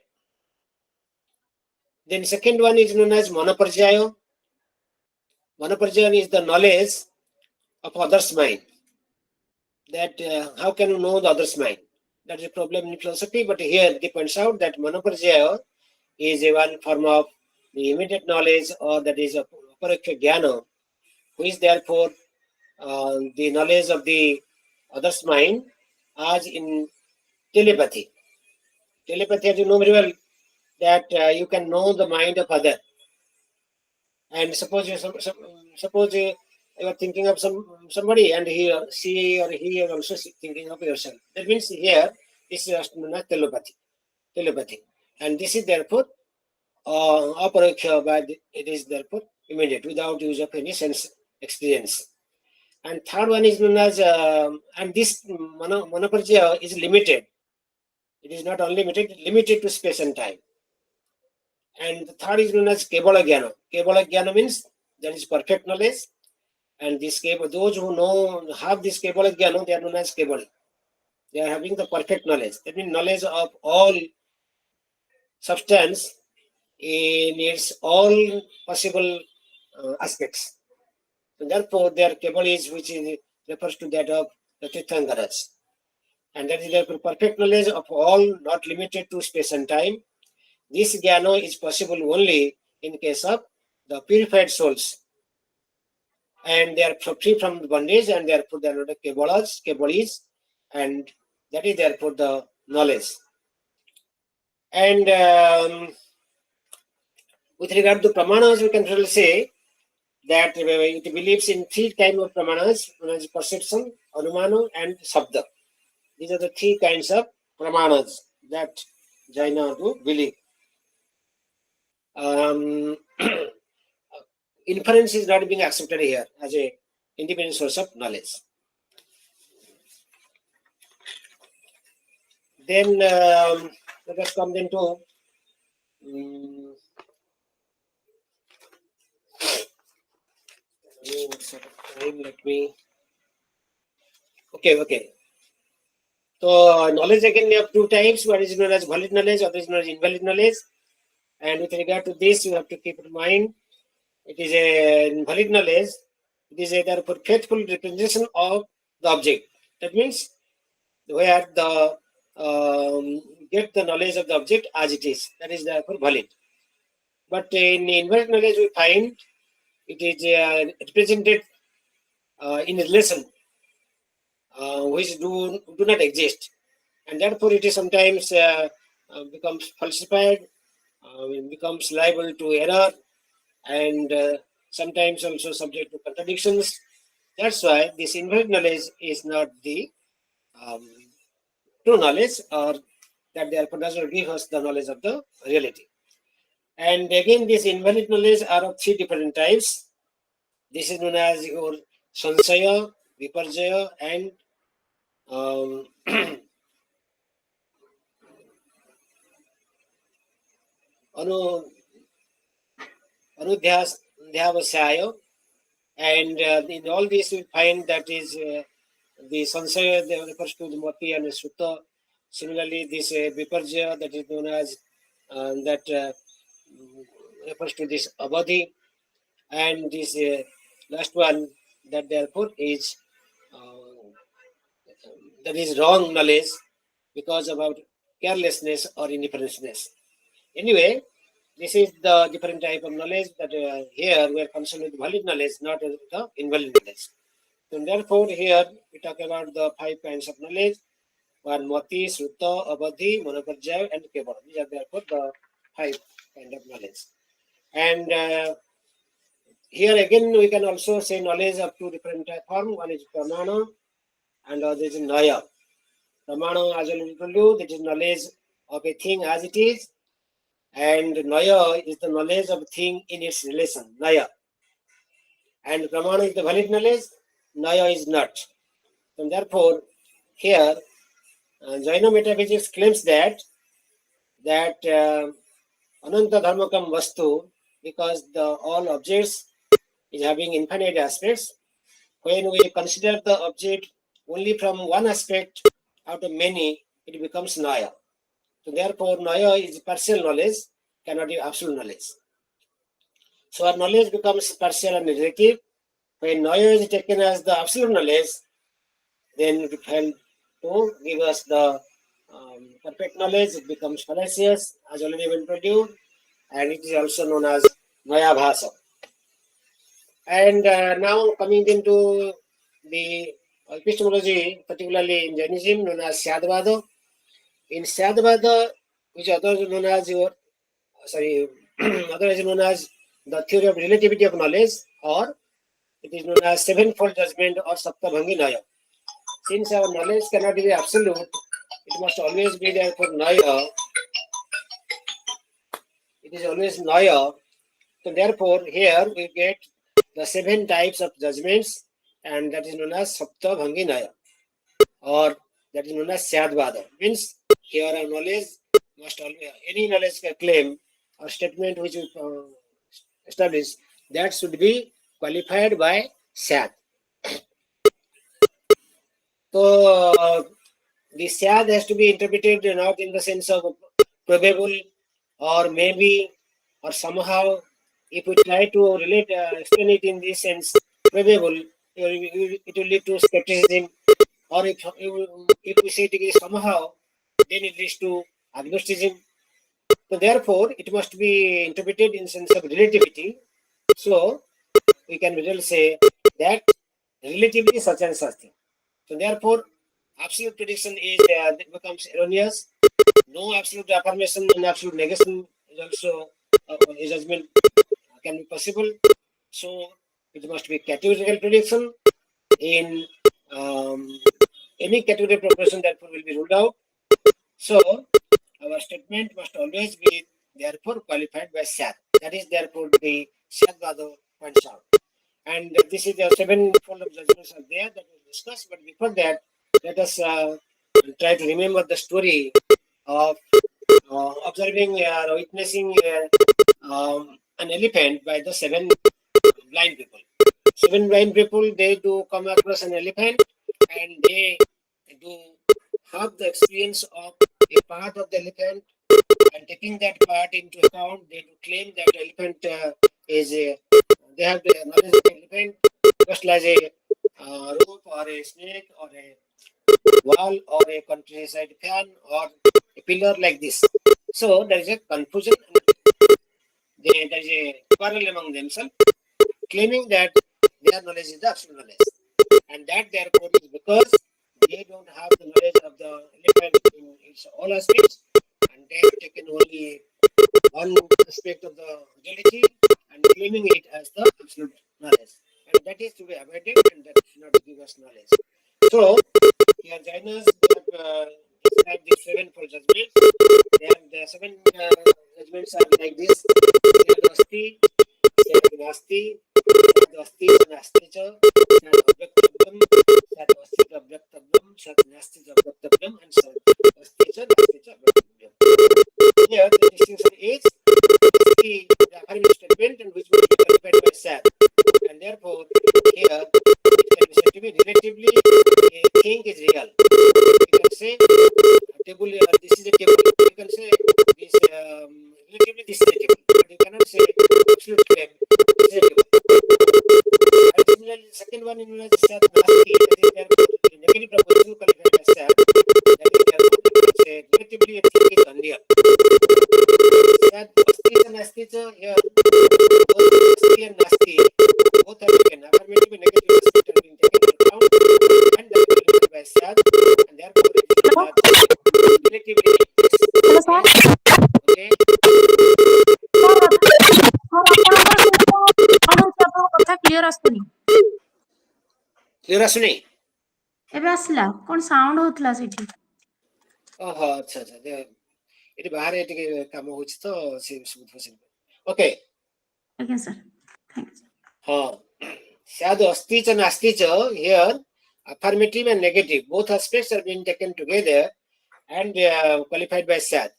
Then second one is known as manaparjaya. Manaparjaya is the knowledge of others' mind. That how can you know the other's mind? That is a problem in philosophy, but here they points out that manaparjaya is a one form of the immediate knowledge, or that is a aparakya jnana, which therefore the knowledge of the other's mind, as in telepathy. Telepathy, as you know very well, that you can know the mind of other. And suppose you are thinking of somebody, and she or he are also thinking of yourself. That means here this is known as telepathy, and this is therefore aparakya, but it is therefore immediate, without use of any sense experience. And third one is known as, and this manaparjaya is limited. It is not unlimited, limited to space and time. And the third is known as kevala jnana. Kevala jnana means that is perfect knowledge. And this those who have this kevala jnana, they are known as kevali. They are having the perfect knowledge. That means knowledge of all substance in its all possible aspects. And therefore, their kevalis, which refers to that of the Tirthankaras. And that is therefore perfect knowledge of all, not limited to space and time. This jnana is possible only in case of the purified souls. And they are free from the bondage, and therefore they are not kevalis, and that is therefore the knowledge. And with regard to pramanas, we can really say that it believes in three kinds of pramanas, known as perception, anumana, and shabda. These are the three kinds of pramanas that Jaina do believe. Inference is not being accepted here as a independent source of knowledge. Then let us come then to let me. Okay. So knowledge again we have two types. One is known as valid knowledge, other is known as invalid knowledge. And with regard to this, you have to keep in mind it is a valid knowledge. It is a therefore faithful representation of the object. That means where the get the knowledge of the object as it is. That is therefore valid. But in invalid knowledge, we find it is represented in relation which do not exist, and therefore it is sometimes becomes falsified, becomes liable to error, and sometimes also subject to contradictions. That's why this invalid knowledge is not the true knowledge, or that therefore does not give us the knowledge of the reality. And again, this invalid knowledge are of three different types. This is known as your sansaya, viparjaya, and anudhyavasaya. And in all these we find that is the sansaya that refers to the mati and sutta. Similarly, this viparjaya that is known as that refers to this abadhi, and this last one that therefore is that is wrong knowledge because about carelessness or indifferenceness. Anyway, this is the different type of knowledge that here we are concerned with valid knowledge, not with the invalid knowledge. So therefore, here we talk about the 5 kinds of knowledge: one mati, sutta, abadhi, manoparjaya, and kebala. These are therefore the 5 kind of knowledge. And here again we can also say knowledge of 2 different forms. One is pramana and other is naya. Pramana, as I told you, that is knowledge of a thing as it is, and naya is the knowledge of a thing in its relation, naya. And pramana is the valid knowledge, naya is not. And therefore, here Jaina metaphysics claims that ananta dharmakam vastu, because all objects is having infinite aspects. When we consider the object only from one aspect out of many, it becomes naya. So therefore, naya is partial knowledge, cannot be absolute knowledge. So our knowledge becomes partial and relative. When naya is taken as the absolute knowledge, then it will help to give us the perfect knowledge. It becomes fallacious, as already been told you, and it is also known as maya bhasa. And now coming into the epistemology, particularly in Jainism, known as Syadvada. In Syadvada, which otherwise known as otherwise known as the theory of relativity of knowledge, or it is known as sevenfold judgment or Saptabhangi Naya. Since our knowledge cannot be absolute, it must always be there for Naya. It is always Naya. So therefore, here we get the 7 types of judgments, and that is known as Saptabhangi Naya, or that is known as Syadvada. Means here our knowledge must always, any knowledge claim or statement which we establish, that should be qualified by Syad. So the Syad has to be interpreted not in the sense of probable or maybe or somehow. If we try to relate, explain it in this sense, probable, it will lead to skepticism. Or if we say it is somehow, then it leads to agnosticism. So therefore, it must be interpreted in sense of relativity. So we can really say that relativity is such and such thing. So therefore, absolute prediction is becomes erroneous. No absolute affirmation and absolute negation is also a judgment can be possible. So It must be categorical prediction. In any category proposition, therefore, will be ruled out. So, our statement must always be therefore qualified by SAT. That is therefore the SAT Bado points out. And this is the sevenfold of judgments are there that we discussed. But before that, let us try to remember the story of observing or witnessing an elephant by the seven blind people. Seven blind people, they do come across an elephant and they do have the experience of a part of the elephant, and taking that part into account, they do claim that the elephant they have the knowledge of the elephant, just like a rope or a snake or a wall or a countryside fan or a pillar like this. So there is a confusion. There is a quarrel among themselves, claiming that their knowledge is the absolute knowledge, and that therefore is because they don't have the knowledge of the elephant in its all aspects, and they have taken only one aspect of the reality and claiming it as the absolute knowledge, and that is to be avoided, and that should not give us knowledge. So here Jainas have described the sevenfold judgments. The seven judgments are like this: Sadvasti, Sadvasti, Sadvasti, Nasti cha, Sadvaktabhyam, Sadvasti cha Abhyaktabhyam, Sadnasti cha Abhyaktabhyam, and Sadvasti cha Nasti cha Abhyaktabhyam. Here the distinction is the affirmative statement and which will be qualified by SAT, and therefore here it can be said to be relatively a thing is real. You can say table. This is a table. You can say this relatively this is a table, but you cannot say absolute claim this is a table. And similarly, the second one in SAT Nasti, that is therefore the negative proposition qualified by SAT. That is therefore you can say relatively a thing is unreal. SAT Asti and Nasti here both Asti and Nasti both have taken affirmative and negative aspect have been taken into account, and that is qualified by SAT, and therefore it is not relatively hello sir okay. ଆପଣଙ୍କ କଥା clear ଆସୁନି। Clear ଆସୁନି? ଏବେ ଆସିଲା, କଣ sound ହଉଥିଲା ସେଠି? ଓହୋ, ଆଚ୍ଛା ଆଚ୍ଛା, ଏଠି ବାହାରେ ଟିକେ କାମ ହଉଛି ତ ସେ ଓକେ। ଆଜ୍ଞା ସାର୍, ଥ୍ୟାଙ୍କ ୟୁ। ହଁ, ସ୍ୟାଦ୍ ଅସ୍ତି च ନାସ୍ତି च, here affirmative and negative both aspects are being taken together and qualified by SAT.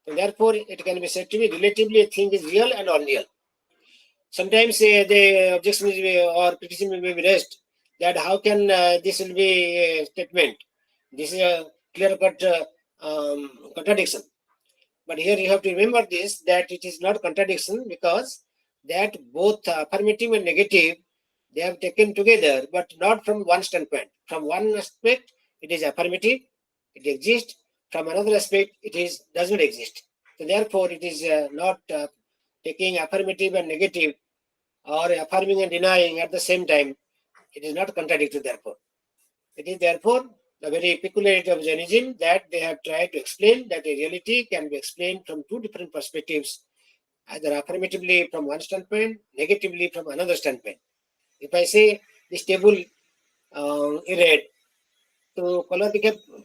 So therefore it can be said to be relatively a thing is real and unreal. Sometimes the objection is, or criticism may be raised that how can this will be a statement? This is a clear-cut contradiction. But here you have to remember this, that it is not contradiction because that both affirmative and negative, they have taken together, but not from one standpoint. From one aspect, it is affirmative, it exists. From another aspect, it is does not exist. So therefore, it is not taking affirmative and negative or affirming and denying at the same time. It is not contradictory, therefore. It is therefore the very peculiarity of Jainism that they have tried to explain that a reality can be explained from two different perspectives, either affirmatively from one standpoint, negatively from another standpoint. If I say this table is red, so color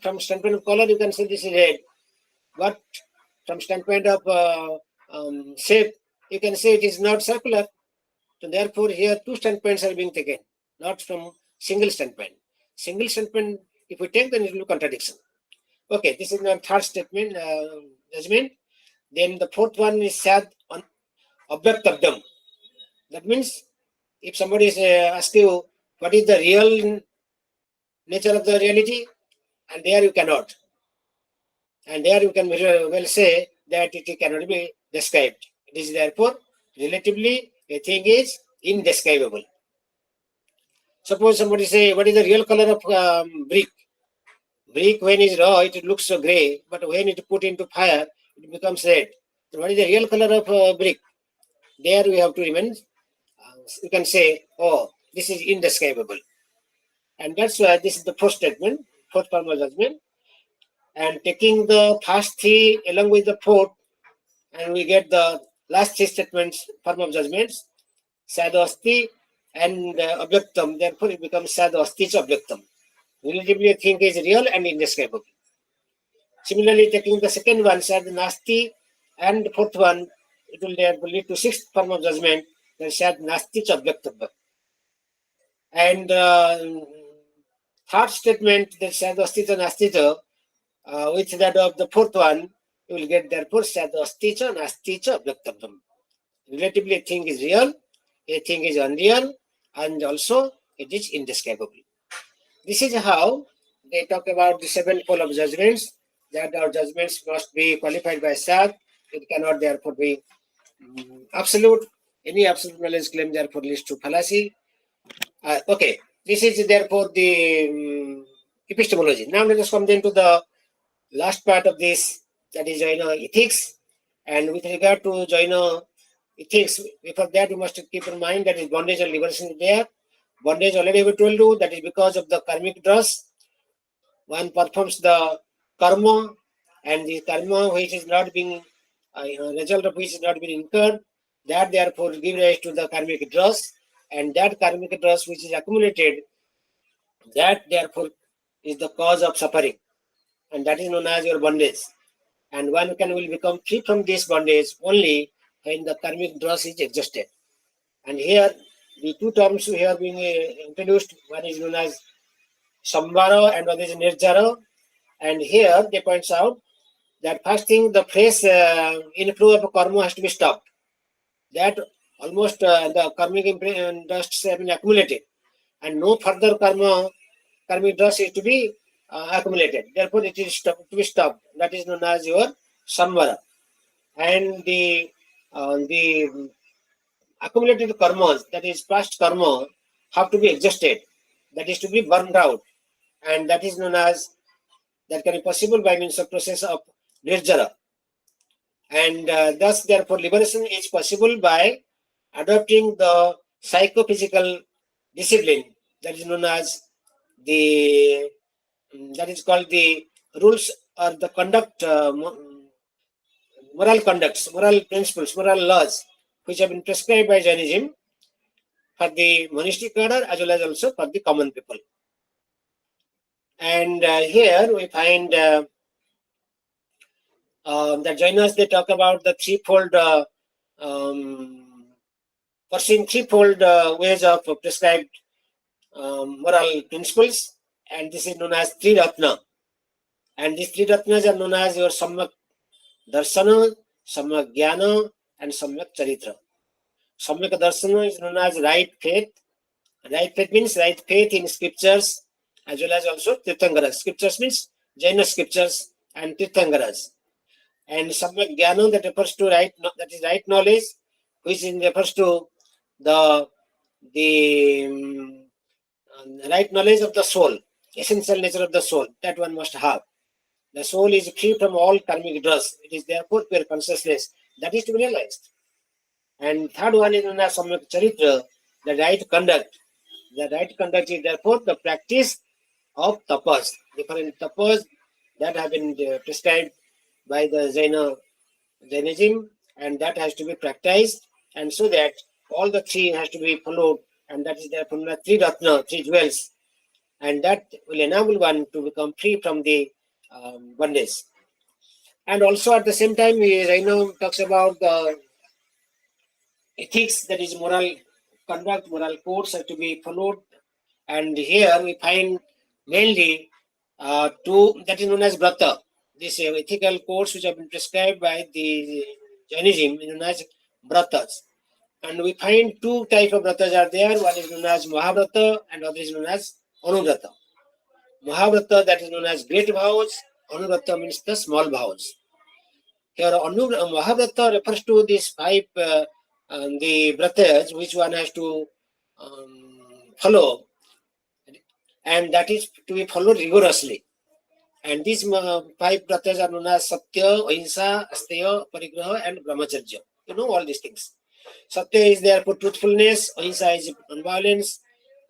from standpoint of color you can say this is red, but from standpoint of shape you can say it is not circular. So therefore here two standpoints are being taken, not from single standpoint. Single standpoint, if we take, then it will be contradiction. Okay, this is my third statement, judgment. Then the fourth one is sad on Abhyaktabdam. That means if somebody is ask you what is the real nature of the reality, and there you cannot. And there you can well say that it cannot be described. It is therefore relatively a thing is indescribable. Suppose somebody say, what is the real color of brick? Brick when is raw, it looks so gray, but when it put into fire, it becomes red. So what is the real color of brick? There we have to remain, you can say, oh, this is indescribable. And that's why this is the first statement, fourth formal judgment. And taking the first three along with the fourth, and we get the last three statements, form of judgments. Sadvasti, and avyaktam, therefore it becomes sad asti cha avyaktam. Relatively a thing is real and indescribable. Similarly, taking the second one, sad nasti, and fourth one, it will therefore lead to sixth form of judgment, then sad nasti cha avyaktam. And third statement, that sad asti cha nasti cha, with that of the fourth one, you will get therefore sad asti cha nasti cha avyaktam. Relatively, a thing is real, a thing is unreal, and also it is indescribable. This is how they talk about the sevenfold of judgments, that our judgments must be qualified by Sat. It cannot therefore be absolute. Any absolute knowledge claim therefore leads to fallacy. Okay, this is therefore the epistemology. Now let us come then to the last part of this, that is ethics. And with regard to ethics, before that you must keep in mind that is bondage and liberation is there. Bondage already we told you, that is because of the karmic dross. One performs the karma, and the karma which is not being result of which is not being incurred, that therefore give rise to the karmic dross, and that karmic dross which is accumulated, that therefore is the cause of suffering, and that is known as your bondage. And one will become free from this bondage only when the karmic dross is exhausted. And here the two terms we have been introduced, one is known as samvara and one is nirjara. And here they points out that first thing, the fresh inflow of karma has to be stopped. That almost the karmic dust have been accumulated, and no further karmic dust is to be accumulated. Therefore, it is to be stopped. That is known as your samvara. And the accumulated karmas, that is past karma, have to be exhausted. That is to be burned out, and that is known as, that can be possible by means of process of nirjara. And thus, therefore, liberation is possible by adopting the psychophysical discipline, that is known as that is called the rules or the conduct, moral conducts, moral principles, moral laws, which have been prescribed by Jainism for the monastic order as well as also for the common people. And here we find that Jainas, they talk about the threefold, pursuing threefold ways of prescribed moral principles, and this is known as Three Ratna. And these Three Ratnas are known as your Samyak Darshana, Samyak Jnana, and Samyak Charitra. Samyak Darshana is known as right faith. Right faith means right faith in scriptures as well as also Tirthangaras. Scriptures means Jaina scriptures and Tirthangaras. And Samyak Jnana, that refers to right, that is right knowledge, which refers to the right knowledge of the soul, essential nature of the soul, that one must have. The soul is free from all karmic dross. It is therefore pure consciousness. That is to be realized. And third one is known as Samyak Charitra, the right conduct. The right conduct is therefore the practice of tapas. Different tapas that have been prescribed by the Jainism, and that has to be practiced, and so that all the three has to be followed, and that is therefore Three Ratna, three jewels, and that will enable one to become free from the bondage. And also at the same time, Jaina talks about the ethics, that is moral conduct, moral codes have to be followed. And here we find mainly two, that is known as brata. These ethical codes which have been prescribed by the Jainism is known as bratas. And we find two types of bratas are there. One is known as Mahabrata and other is known as Anubrata. Mahabrata, that is known as great vows. Anubrata means the small vows. Here Mahabrata refers to these five the bratas which one has to follow, and that is to be followed rigorously. And these five bratas are known as Satya, Ahimsa, Asteya, Parigraha, and Brahmacharya. You know all these things. Satya is there for truthfulness, Ahimsa is non-violence,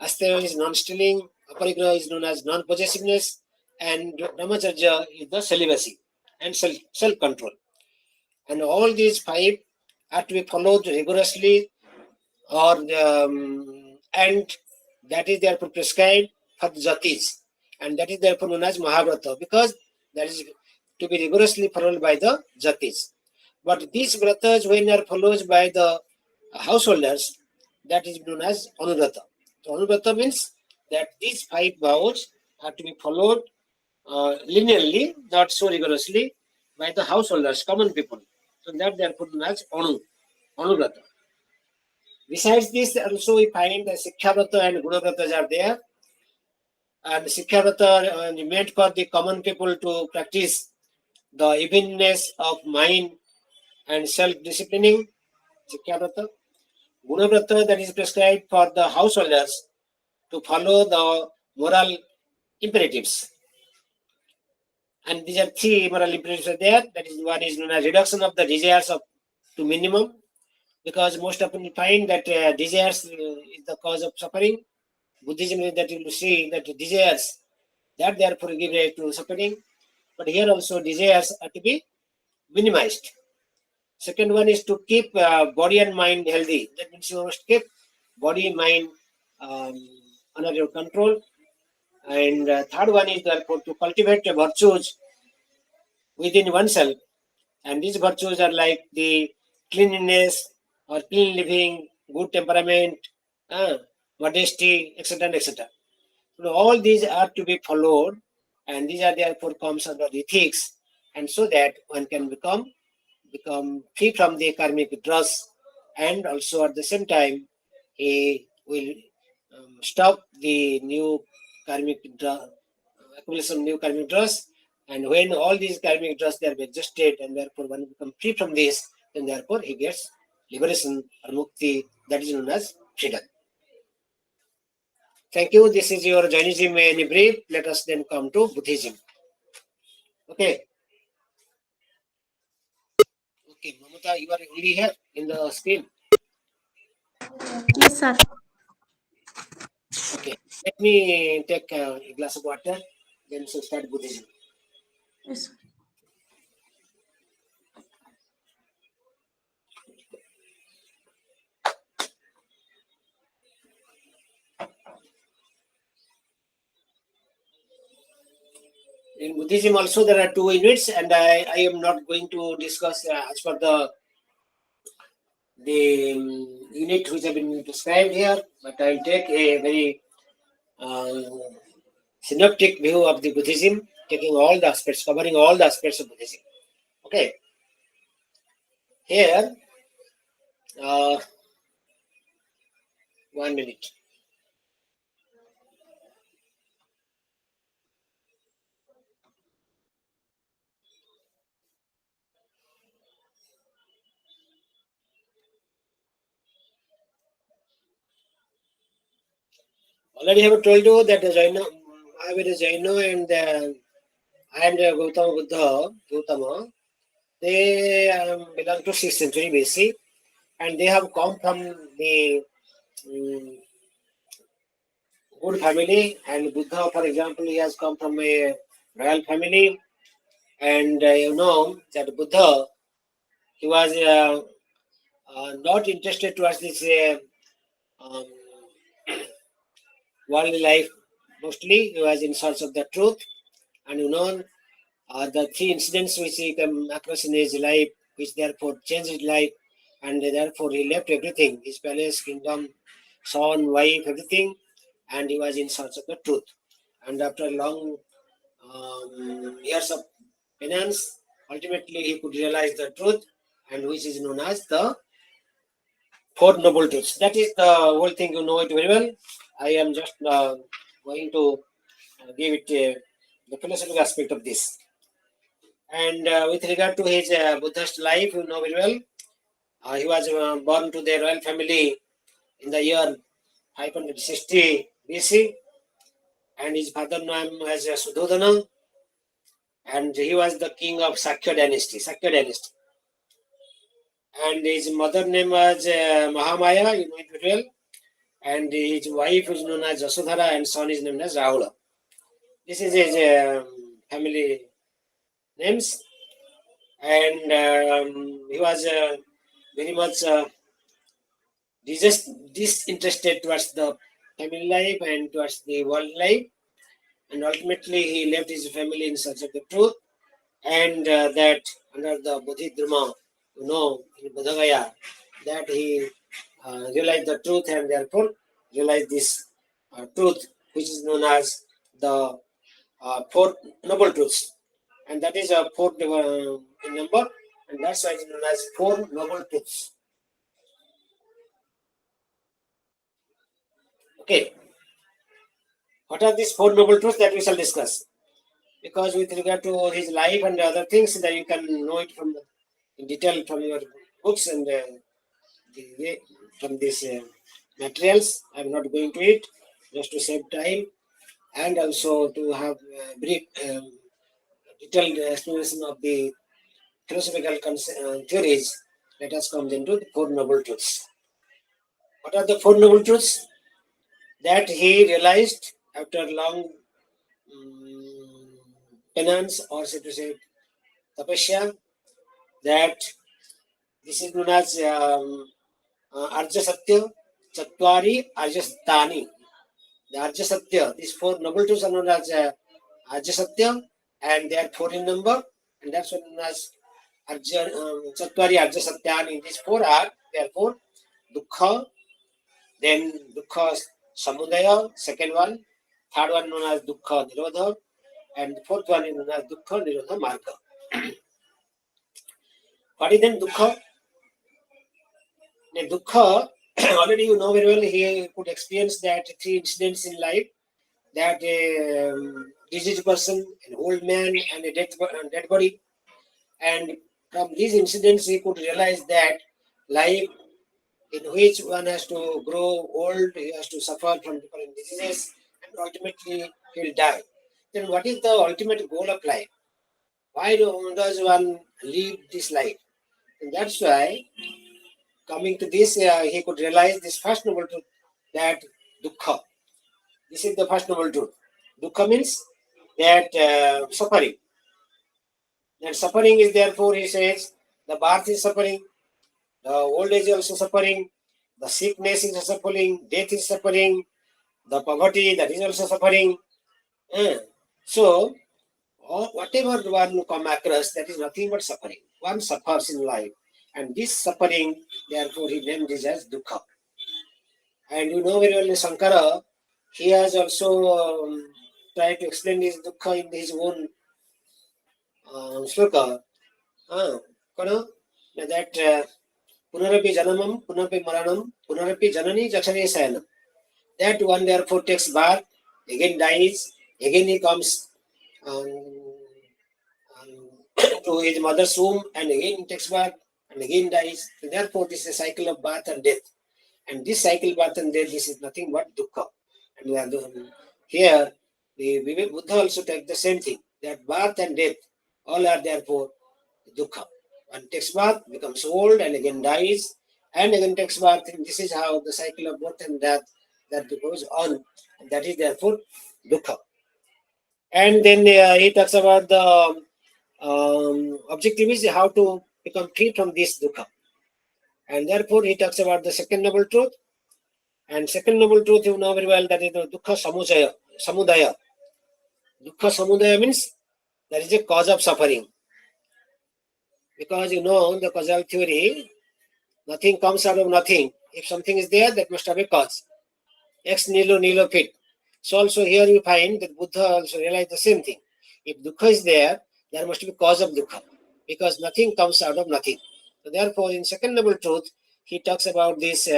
Asteya is non-stealing, Parigraha is known as non-possessiveness, and Brahmacharya is the celibacy and self-control. And all these five are to be followed rigorously, or and that is therefore prescribed for the jatis, and that is therefore known as Mahavrata, because that is to be rigorously followed by the jatis. But these vratas, when are followed by the householders, that is known as Anuvrata. So Anuvrata means that these 5 vows are to be followed linearly, not so rigorously, by the householders, common people. So that they are put known as Anuvrata. Besides this, also we find the Sikkhavrata and Gunavrata are there. And Sikkhavrata meant for the common people to practice the evenness of mind and self-disciplining. Sikkhavrata. Gunavrata, that is prescribed for the householders to follow the moral imperatives. And these are 3 moral imperatives are there. That is, one is known as reduction of the desires to minimum, because most often you find that desires is the cause of suffering. Buddhism is that you will see that desires, that therefore give rise to suffering. But here also desires are to be minimized. Second one is to keep body and mind healthy. That means you must keep body, mind under your control. And third one is therefore to cultivate virtues within oneself. And these virtues are like the cleanliness or clean living, good temperament, modesty, etc. etc. So all these are to be followed, and these are therefore comes under ethics, and so that one can become free from the karmic dross, and also at the same time he will stop the new karmic accumulation of new karmic dross. And when all these karmic dross they are adjusted, and therefore one becomes free from this, then therefore he gets liberation or mukti, that is known as freedom. Thank you. This is your Jainism in brief. Let us then come to Buddhism. Okay. Okay, Mamata, you are only here in the screen. Yes, sir. Okay. Let me take a glass of water. Then we'll start Buddhism. Yes, sir. In Buddhism also there are 2 units, and I am not going to discuss as per the unit which have been prescribed here, but I will take a very synoptic view of the Buddhism, taking all the aspects, covering all the aspects of Buddhism. Okay. Here, 1 minute. Already I have told you that Jaina, I am a Jaina, and I am the Gautama Buddha, Gautama. They belong to 6th century BC, and they have come from the good family. And Buddha, for example, he has come from a royal family, and you know that Buddha, he was not interested towards this um, worldly life. Mostly, he was in search of the truth, and you know the 3 incidents which he came across in his life, which therefore changed his life, and therefore he left everything, his palace, kingdom, son, wife, everything, and he was in search of the truth. And after long years of penance, ultimately he could realize the truth, and which is known as the 4 noble truths. That is the whole thing, you know it very well. I am just going to give it the philosophical aspect of this. And with regard to his Buddhist life, you know very well, he was born to the royal family in the year 560 BC, and his father name was Sudhodana, and he was the king of Sakya dynasty. And his mother name was Mahamaya, you know it very well, and his wife is known as Jasudhara, and son is named as Rahula. This is his family names, and he was very much disinterested towards the family life and towards the world life, and ultimately he left his family in search of the truth, and that under the Bodhidharma, in Bodhagaya, that he realized the truth and therefore realized this truth, which is known as the Four Noble Truths, and that is a fourth number, and that's why it is known as Four Noble Truths. Okay, what are these Four Noble Truths that we shall discuss? Because with regard to his life and other things, that you can know it from in detail from your books and from these materials. I'm not going to it just to save time and also to have brief detailed explanation of the philosophical theories. Let us come into the Four Noble Truths. What are the Four Noble Truths? That he realized after long penance, or so to say tapasya, that this is known as Arja Satya, Chatwari Arja Sattani. The Arja Satya, these Four Noble Truths are known as Arja Satya, and they are four in number, and that's what known as Chatwari Arja Satyani. These four are therefore Dukkha, then Dukkha Samudaya, second one, third one known as Dukkha Nirodha, and the fourth one is known as Dukkha Nirodha Marga. What is then Dukkha? The Dukkha, already you know very well, he could experience that three incidents in life, that a diseased person, an old man, and a dead body. And from these incidents, he could realize that life in which one has to grow old, he has to suffer from different diseases, and ultimately he will die. Then what is the ultimate goal of life? Why does one live this life? And that's why, coming to this, he could realize this first noble truth, that dukkha. This is the first noble truth. Dukkha means that suffering. And suffering is therefore, he says, the birth is suffering, the old age is also suffering, the sickness is suffering, death is suffering, the poverty, that is also suffering. So, whatever one come across, that is nothing but suffering. One suffers in life. And this suffering, therefore, he named this as dukkha. And you know very well, Sankara, he has also tried to explain his dukkha in his own sloka. That Punarapi Janamam, Punarapi Maranam, Punarapi Janani Jakshane Sayanam. That one therefore takes birth, again dies, again he comes to his mother's womb, and again takes birth, and again dies. And therefore, this is a cycle of birth and death. And this cycle, birth and death, this is nothing but dukkha. And here, the Buddha also takes the same thing, that birth and death, all are therefore dukkha. One takes birth, becomes old, and again dies, and again takes birth. And this is how the cycle of birth and death that goes on. And that is therefore dukkha. And then he talks about the objective is how to become free from this dukkha. And therefore, he talks about the second noble truth. And second noble truth, you know very well, that is the dukkha samudaya. Dukkha samudaya means there is a cause of suffering. Because you know the causal theory, nothing comes out of nothing. If something is there, that must have a cause. Ex nihilo fit. So also here you find that Buddha also realized the same thing. If dukkha is there, there must be cause of dukkha. Because nothing comes out of nothing. So therefore, in second noble truth, he talks about this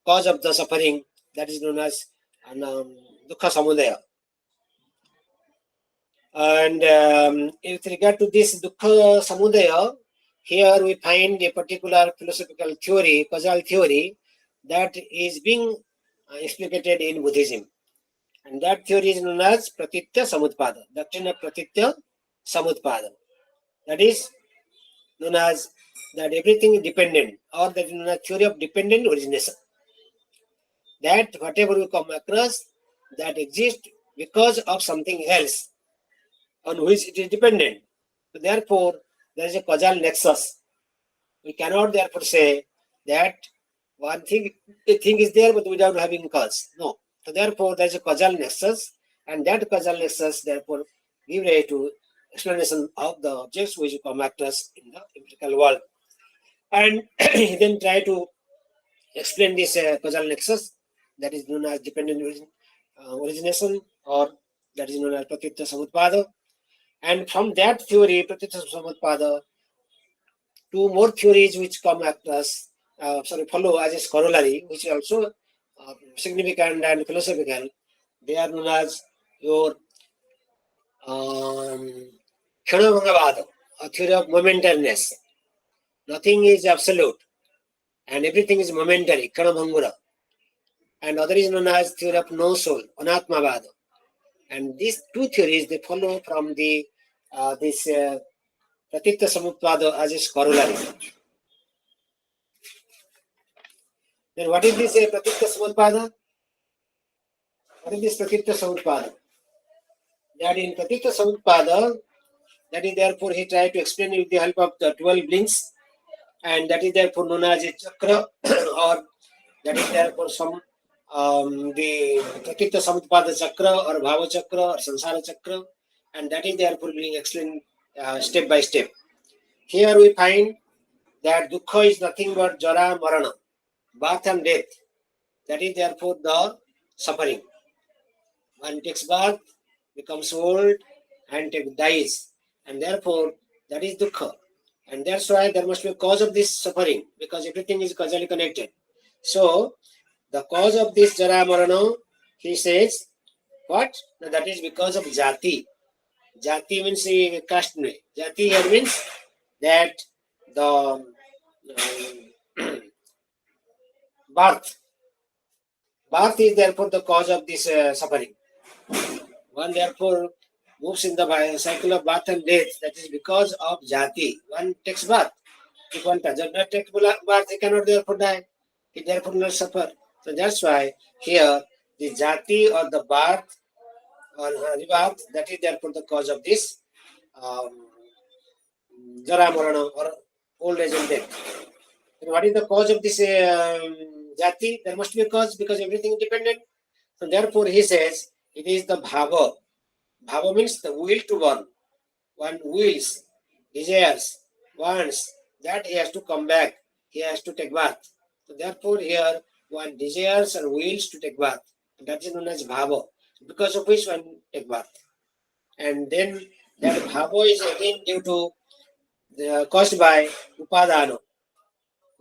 cause of the suffering, that is known as dukkha samudaya. And with regard to this dukkha samudaya, here we find a particular philosophical theory, causal theory, that is being explicated in Buddhism. And that theory is known as Pratitya Samutpada, doctrine of Pratitya Samutpada. That is known as that everything is dependent, or that is known as theory of dependent origination. That whatever we come across, that exists because of something else on which it is dependent. So therefore, there is a causal nexus. We cannot therefore say that one thing, a thing is there but without having cause. No. So therefore there is a causal nexus, and that causal nexus therefore give rise to explanation of the objects which come at us in the empirical world. And he then try to explain this causal nexus, that is known as dependent origination, or that is known as Pratitya Samutpada. And from that theory, Pratitya Samutpada, two more theories which come across, follow as its corollary, which is also significant and philosophical. They are known as your Khanabhangavada, a theory of momentariness. Nothing is absolute, and everything is momentary, Khanabhangura. And other is known as theory of no soul, Anatmavada. And these two theories, they follow from the this Pratitya Samutpada as its corollary. Then what is this Pratitya Samutpada? What is this Pratitya Samutpada? That in Pratitya Samutpada, that is therefore he tried to explain with the help of the 12 links, and that is therefore known as a chakra, or that is therefore some the Pratitya Samutpada chakra or Bhava chakra or Sansara chakra, and that is therefore being explained step by step. Here we find that dukkha is nothing but jara marana, birth and death. That is therefore the suffering. One takes birth, becomes old, and dies, and therefore that is dukkha. And that's why there must be a cause of this suffering, because everything is causally connected. So the cause of this jara marana, he says, what? Now, that is because of jati. Jati means a caste. Jati here means that the birth. Birth is therefore the cause of this suffering. One therefore moves in the cycle of birth and death. That is because of jati. One takes birth. If one does not take birth, he cannot therefore die. He therefore not suffer. So that's why here the jati or the birth or rebirth, that is therefore the cause of this jara marana or old age and death. And what is the cause of this jati? There must be a cause, because everything is dependent. So therefore he says it is the bhava. Bhava means the will to born. One wills, desires, wants that he has to come back, he has to take birth. So therefore here one desires and wills to take birth. That is known as bhava, because of which one take birth. And then that bhava is again due to caused by upadana.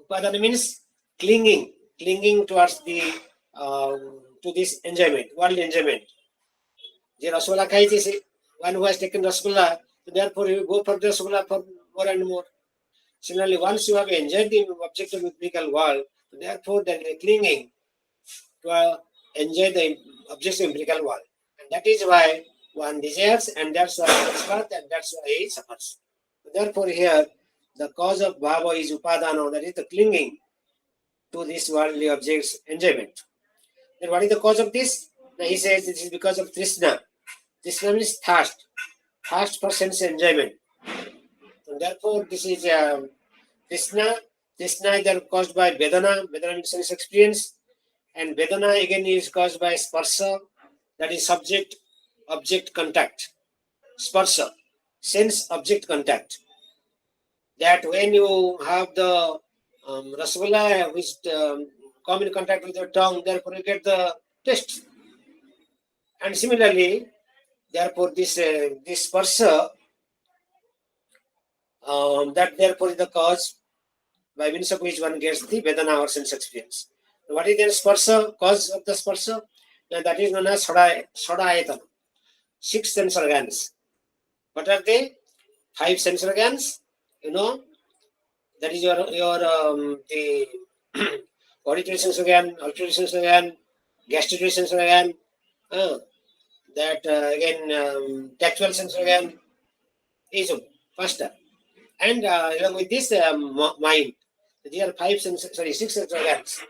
Upadana means clinging towards the to this enjoyment, world enjoyment. The Rasgulla khaiti, one who has taken Rasgulla, therefore you go for the Rasgulla for more and more. Similarly, once you have enjoyed the objective empirical world, therefore there is a clinging to enjoy the objective empirical world. And that is why one desires, and that's why he gets birth, and that's why he suffers. Therefore here, the cause of bhava is upadana, that is the clinging to this worldly objects enjoyment. Then what is the cause of this? Now he says it is because of trishna. Trishna means thirst for sense enjoyment. So therefore this is trishna. Trishna is either caused by vedana means sense experience, and vedana again is caused by sparsha, that is subject-object contact. Sparsha, sense-object contact. That when you have the rasgulla which come in contact with your tongue, therefore you get the taste. And similarly, therefore this sparsha, that therefore is the cause by means of which one gets the vedana or sense experience. What is the sparsha, cause of the sparsha? Now that is known as shodayatana, 6 sense organs. What are they? 5 sense organs. You know, that is your the auditory sense organ, olfactory sense organ, gustatory sense organ, that again tactile sense organ is faster. And along with this mind, there are 6 sense organs.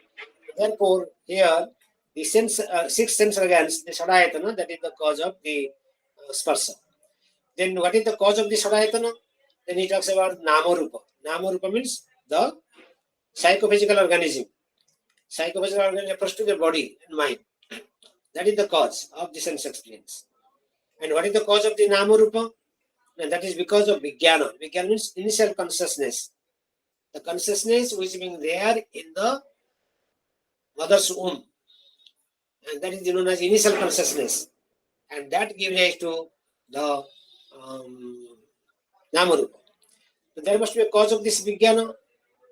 Therefore, here the 6 sense organs, the shodayatana, that is the cause of the sparsha. Then what is the cause of the shodayatana? Then he talks about nama rupa. Nama rupa means the psychophysical organism. Psychophysical organ refers to the body and mind. That is the cause of the sense experience. And what is the cause of the Nama Rupa? And that is because of Vijnana. Vijnana means initial consciousness. The consciousness which is being there in the mother's womb. And that is known as initial consciousness. And that gives rise to the Nama Rupa. So there must be a cause of this Vijnana.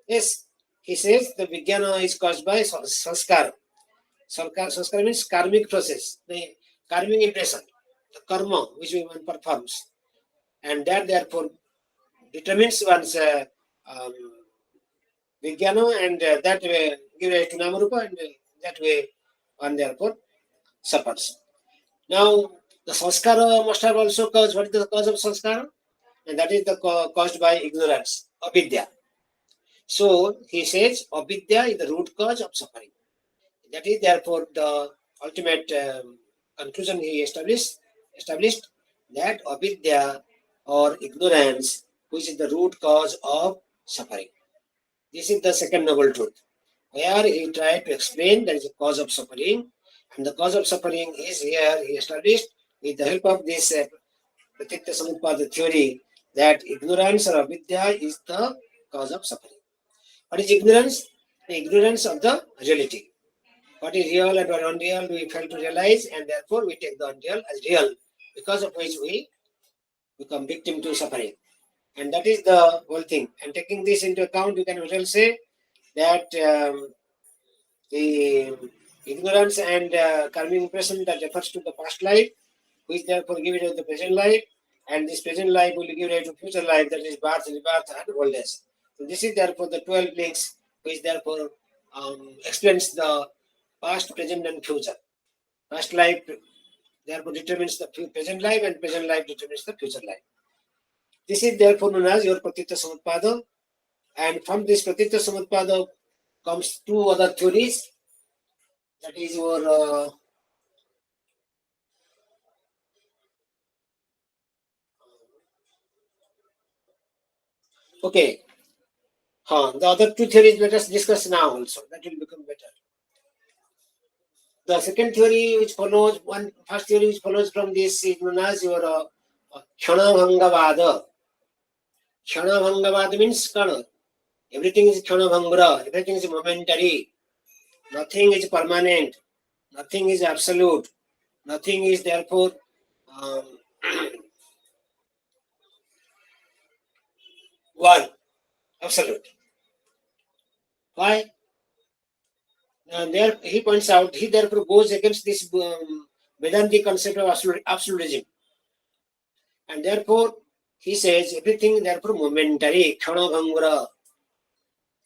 Yes, he says the Vijnana is caused by sanskara. Sanskara means karmic process, the karmic impression, the karma which one performs. And that therefore determines one's Vijnana, and that way give rise to Namarupa, and that way one therefore suffers. Now the sanskara must have also caused. What is the cause of sanskara? And that is the caused by ignorance, avidya. So he says avidya is the root cause of suffering. That is therefore the ultimate conclusion he established that avidya or ignorance, which is the root cause of suffering. This is the second noble truth, where he tried to explain there is a cause of suffering, and the cause of suffering is here he established with the help of this Pratitya Samutpada theory that ignorance or avidya is the cause of suffering. What is ignorance? The ignorance of the reality. What is real and what unreal we fail to realize, and therefore we take the unreal as real, because of which we become victim to suffering. And that is the whole thing. And taking this into account, you can well say that the ignorance and karmic impression that refers to the past life, which therefore give it to the present life, and this present life will give it to future life, that is birth, rebirth, and old age. So this is therefore the 12 links, which therefore explains the past, present, and future. Past life therefore determines the present life, and present life determines the future life. This is therefore known as your Pratitya Samutpada, and from this Pratitya Samutpada comes two other theories. That is your okay. The other two theories let us discuss now also. That will become better. The second theory which follows, first theory which follows from this is known as your Kshanabhangavada. Kshanabhangavada means Kana. Everything is Kshanabhangra, everything is momentary, nothing is permanent, nothing is absolute, nothing is therefore one, absolute. Why? And there he points out, he therefore goes against this Vedantic concept of absolutism. And therefore, he says everything therefore momentary, Kshanabhangra.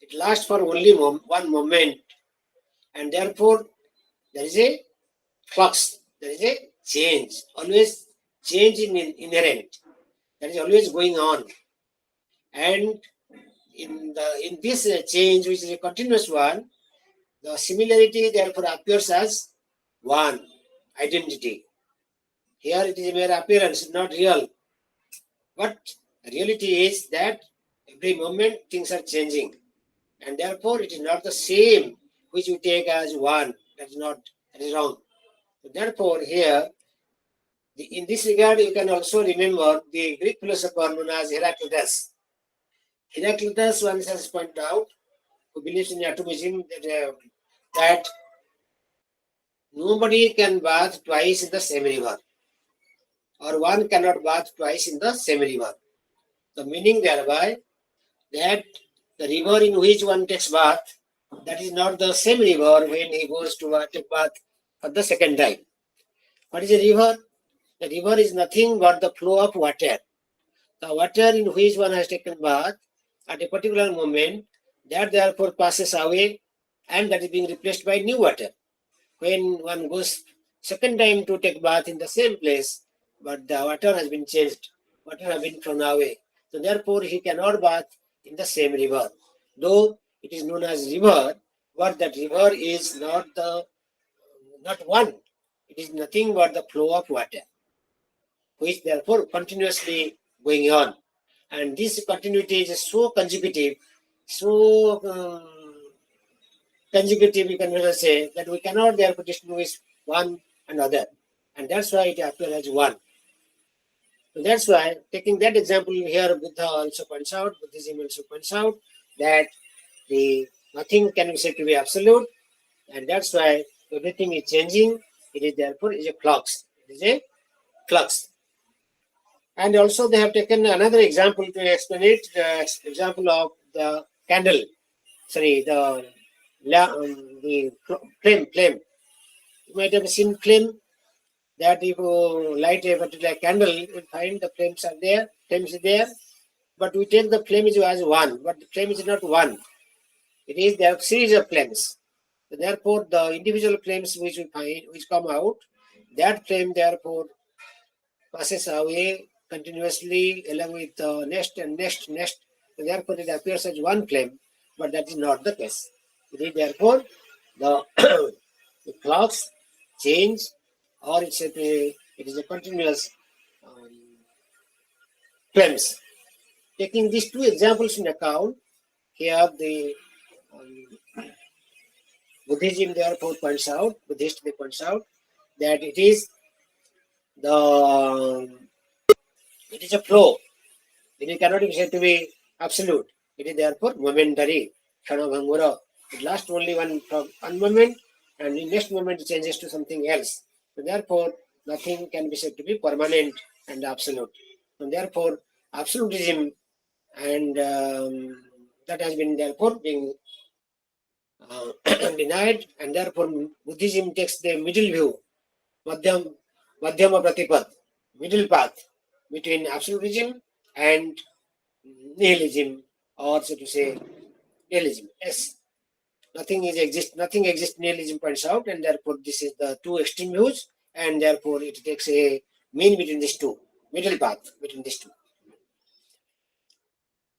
It lasts for only one moment. And therefore, there is a flux, there is a change, always change in inherent. That is always going on. And in this change, which is a continuous one, the similarity therefore appears as one, identity. Here it is a mere appearance, not real. But the reality is that every moment things are changing. And therefore it is not the same which you take as one. That is wrong. So therefore here, in this regard, you can also remember the Greek philosopher known as Heraclitus. Heraclitus once has pointed out, who believes in atomism, that nobody can bath twice in the same river, or one cannot bath twice in the same river. The meaning thereby that the river in which one takes bath, that is not the same river when he goes to take bath for the second time. What is a river? The river is nothing but the flow of water. The water in which one has taken bath at a particular moment, that therefore passes away, and that is being replaced by new water. When one goes second time to take bath in the same place, but the water has been changed, water has been thrown away. So therefore he cannot bath in the same river. Though it is known as river, but that river is not one. It is nothing but the flow of water, which therefore continuously going on. And this continuity is so consecutive, so consecutive, we can say that we cannot therefore distinguish one another, and that's why it appears as one. So that's why, taking that example here, Buddha also points out, Buddhism also points out that the nothing can be said to be absolute, and that's why everything is changing. It is therefore is a flux. It is a flux. And also they have taken another example to explain it. The example of the candle. Sorry, the flame. You might have seen flame, that if you light a particular candle, you will find the flames are there, flames is there, but we take the flame as one, but the flame is not one. It is the series of flames. So therefore, the individual flames which we find, which come out, that flame therefore passes away continuously along with next and next. So therefore, it appears as one flame, but that is not the case. It is therefore the, the clocks change, or it is a continuous flames. Taking these two examples in account, here the Buddhism therefore points out, Buddhist they points out that it is a flow. It cannot be said to be absolute. It is therefore momentary. Khanabhangura. It lasts only one moment, and in next moment it changes to something else. So therefore, nothing can be said to be permanent and absolute. And therefore, absolutism and that has been therefore being denied, and therefore Buddhism takes the middle view, Madhyama Pratipad, middle path between absolutism and nihilism, or so to say nihilism. Yes, nothing exists, nihilism points out, and therefore this is the two extreme views, and therefore it takes a mean between these two, middle path between these two.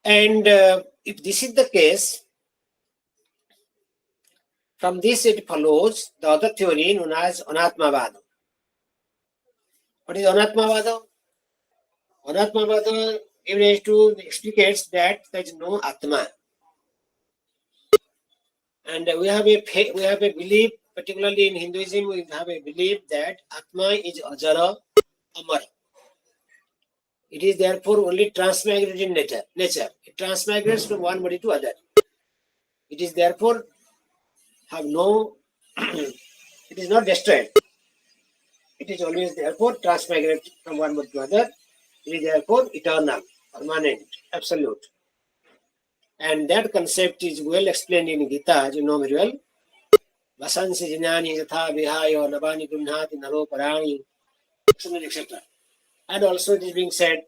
And if this is the case, from this it follows the other theory known as Anatmavada. What is Anatmavada? Anatmavada explicates that there is no Atma. And we have a belief, particularly in Hinduism, we have a belief that Atma is Ajara, Amara. It is therefore only transmigrated in nature. It transmigrates from one body to other. It is therefore it is not destroyed. It is always therefore transmigrated from one body to other. It is therefore eternal, permanent, absolute. And that concept is well explained in Gita, as you know very well. Vasansi jinani yatha vihayo nabani punhati naro parani, etc. And also it is being said,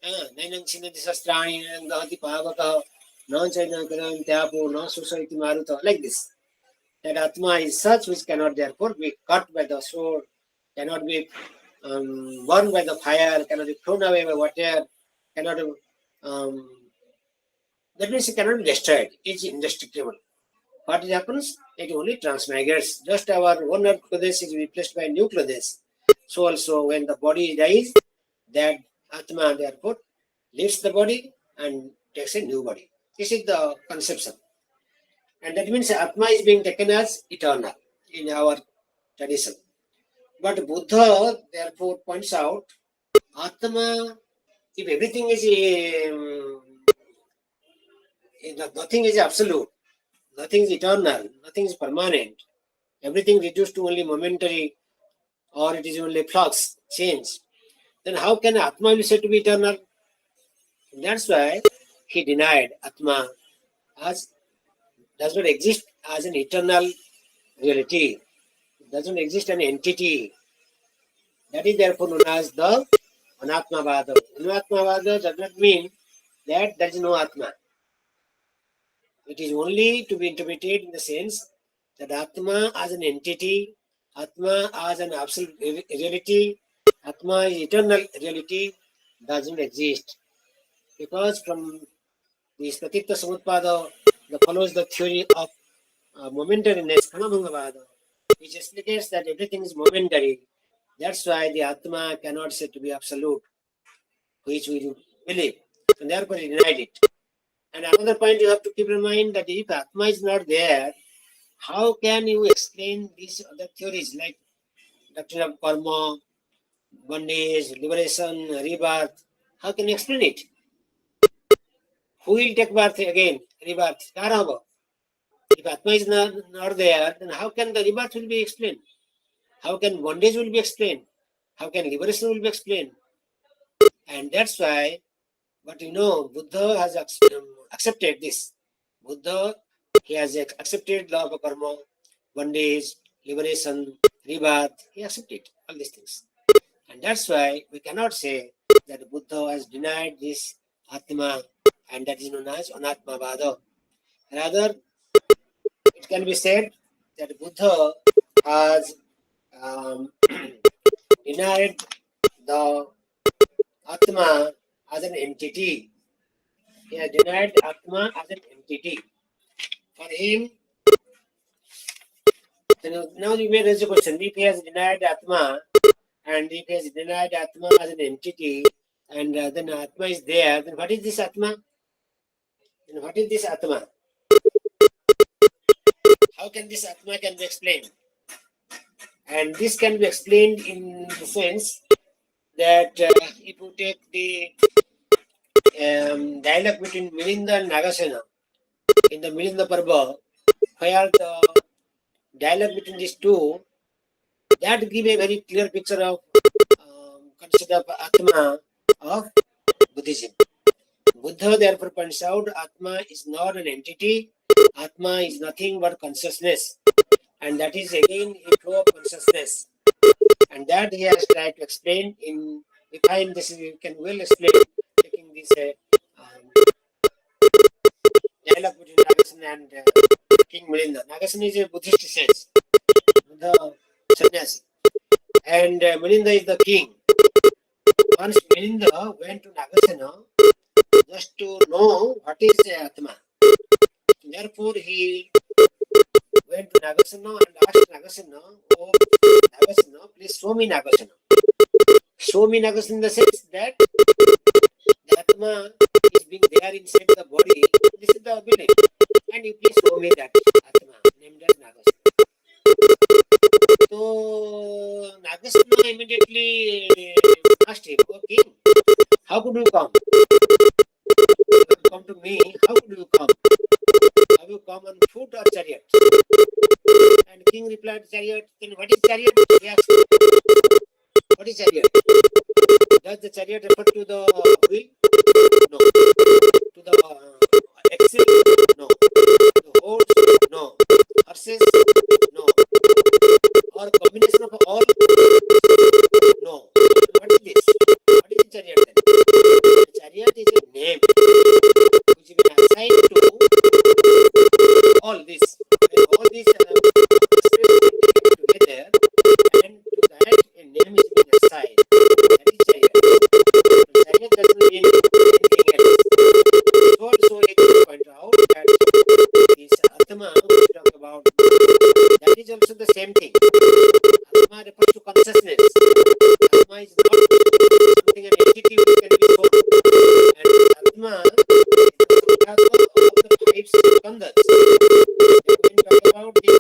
Nainang sinati sastrani gahati pavaka, non chaitana tyapo, non susaiti maruta, like this. That Atma is such which cannot therefore be cut by the sword, cannot be burned by the fire, cannot be thrown away by water, cannot that means it cannot be destroyed. It is indestructible. What happens? It only transmigrates. Just our one earth clothes is replaced by new clothes. So also when the body dies, that Atma therefore leaves the body and takes a new body. This is the conception. And that means Atma is being taken as eternal in our tradition. But Buddha therefore points out, Atma, if everything is nothing is absolute, nothing is eternal, nothing is permanent, everything reduced to only momentary, or it is only flux, change, then how can Atma be said to be eternal? That's why he denied Atma as does not exist as an eternal reality. It doesn't exist an entity. That is therefore known as the Anatmavada. Anatmavada does not mean that there is no Atma. It is only to be interpreted in the sense that Atma as an entity, Atma as an absolute reality, Atma is eternal reality, doesn't exist. Because from the Pratitya Samutpada follows the theory of momentariness, Khanabhangavada, which explicates that everything is momentary. That's why the Atma cannot said to be absolute, which we believe, and therefore he denied it. And another point you have to keep in mind that if Atma is not there, how can you explain these other theories like doctrine of karma, bondage, liberation, rebirth? How can you explain it? Who will take birth again? Rebirth. Karava. If Atma is not there, then how can the rebirth will be explained? How can bondage will be explained? How can liberation will be explained? And that's why, but Buddha has accepted this. Buddha, he has accepted law of karma, bondage, liberation, rebirth. He accepted all these things. And that's why we cannot say that Buddha has denied this Atma, and that is known as Anatma Vada. Rather, it can be said that Buddha has denied the Atma as an entity. He has denied Atma as an entity. For him, now you may raise the question, if he has denied Atma, and if he has denied Atma as an entity, and then Atma is there, then what is this Atma? Then what is this Atma? How can this Atma can be explained? And this can be explained in the sense that if you take the dialogue between Milinda and Nagasena in the Milinda Parva, where the dialogue between these two, that give a very clear picture of concept of Atma of Buddhism. Buddha therefore points out Atma is not an entity, Atma is nothing but consciousness, and that is again a flow of consciousness. And that he has tried to explain in, we find this, you can well explain, taking this dialogue between Nagasena and King Milinda. Nagasena is a Buddhist sage, Buddha sannyasi, and Milinda is the king. Once Milinda went to Nagasena just to know what is Atma. Therefore, he went to Nagasena and asked Nagasena, "Oh, Nagasena, please show me Nagasena." Show me Nagasena in the sense that the Atma is being there inside the body. This is the belief. And you please show me that Atma, named as Nagasena. So, Nagasena immediately asked him, "Oh, king, how could you come? If you come to me, how could you come? Have you come on foot or chariot?" And king replied, "Chariot." Then what is chariot? He asked, "What is chariot? Does the chariot refer to the wheel? No. To the axle? No. The horse? No. Horses? No. Or combination of all? No. What is this? What is the chariot then?" The chariot is a name which has been assigned to all this. And all these expressed together, and to that a name is being assigned. That is chariot. The chariot doesn't mean anything else. So he can point out that this Atma we talk about, that is also the same thing. Atma refers to consciousness. Atma is not something, an entity which can be shown. And Atma is the of the five skandhas. When we talk about the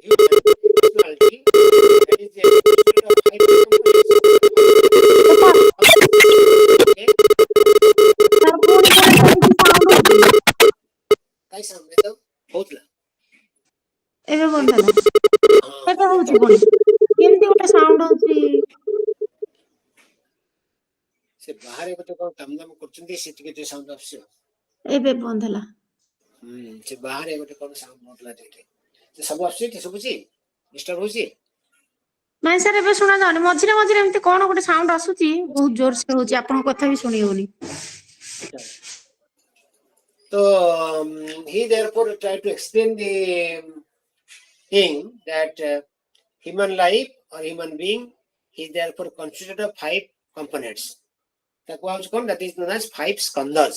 human personality, that is the constituted of five components. Okay? Sir ପୁଣି ଥରେ କେମିତି sound ହଉଛି? କାଇଁ ସାମ୍ନା ତ ହଉଥିଲା। ଏବେ ବନ୍ଦ ହେଲା। ହଁ, ଏବେ ହଉଛି ପୁଣି କେମିତି ଗୋଟେ ସାଉଣ୍ଡ ହଉଛି? ସେ ବାହାରେ ଗୋଟେ କଣ କାମ ଦାମ କରୁଛନ୍ତି, ସେ ଟିକେ ଟିକେ ସାଉଣ୍ଡ ଆସୁଛି। ଏବେ ବନ୍ଦ ହେଲା। ସେ ବାହାରେ ଗୋଟେ କଣ ସାଉଣ୍ଡ ହଉଥିଲା ଟିକେ। ସେ ସବୁ ଆସୁଛି, କି ଶୁଭୁଛି? ଡିଷ୍ଟର୍ବ ହଉଛି? ନାଇଁ ସାର୍ ଏବେ ଶୁଣା ଯାଉନି, ମଝିରେ ମଝିରେ ଏମିତି କଣ ଗୋଟେ ସାଉଣ୍ଡ ଆସୁଛି, ବହୁତ ଜୋରସେ ହଉଛି, ଆପଣଙ୍କ କଥା ବି ଶୁଣି ହଉନି। So he therefore tried to explain the thing that human life or human being is therefore constituted of five components. That is known as five skandhas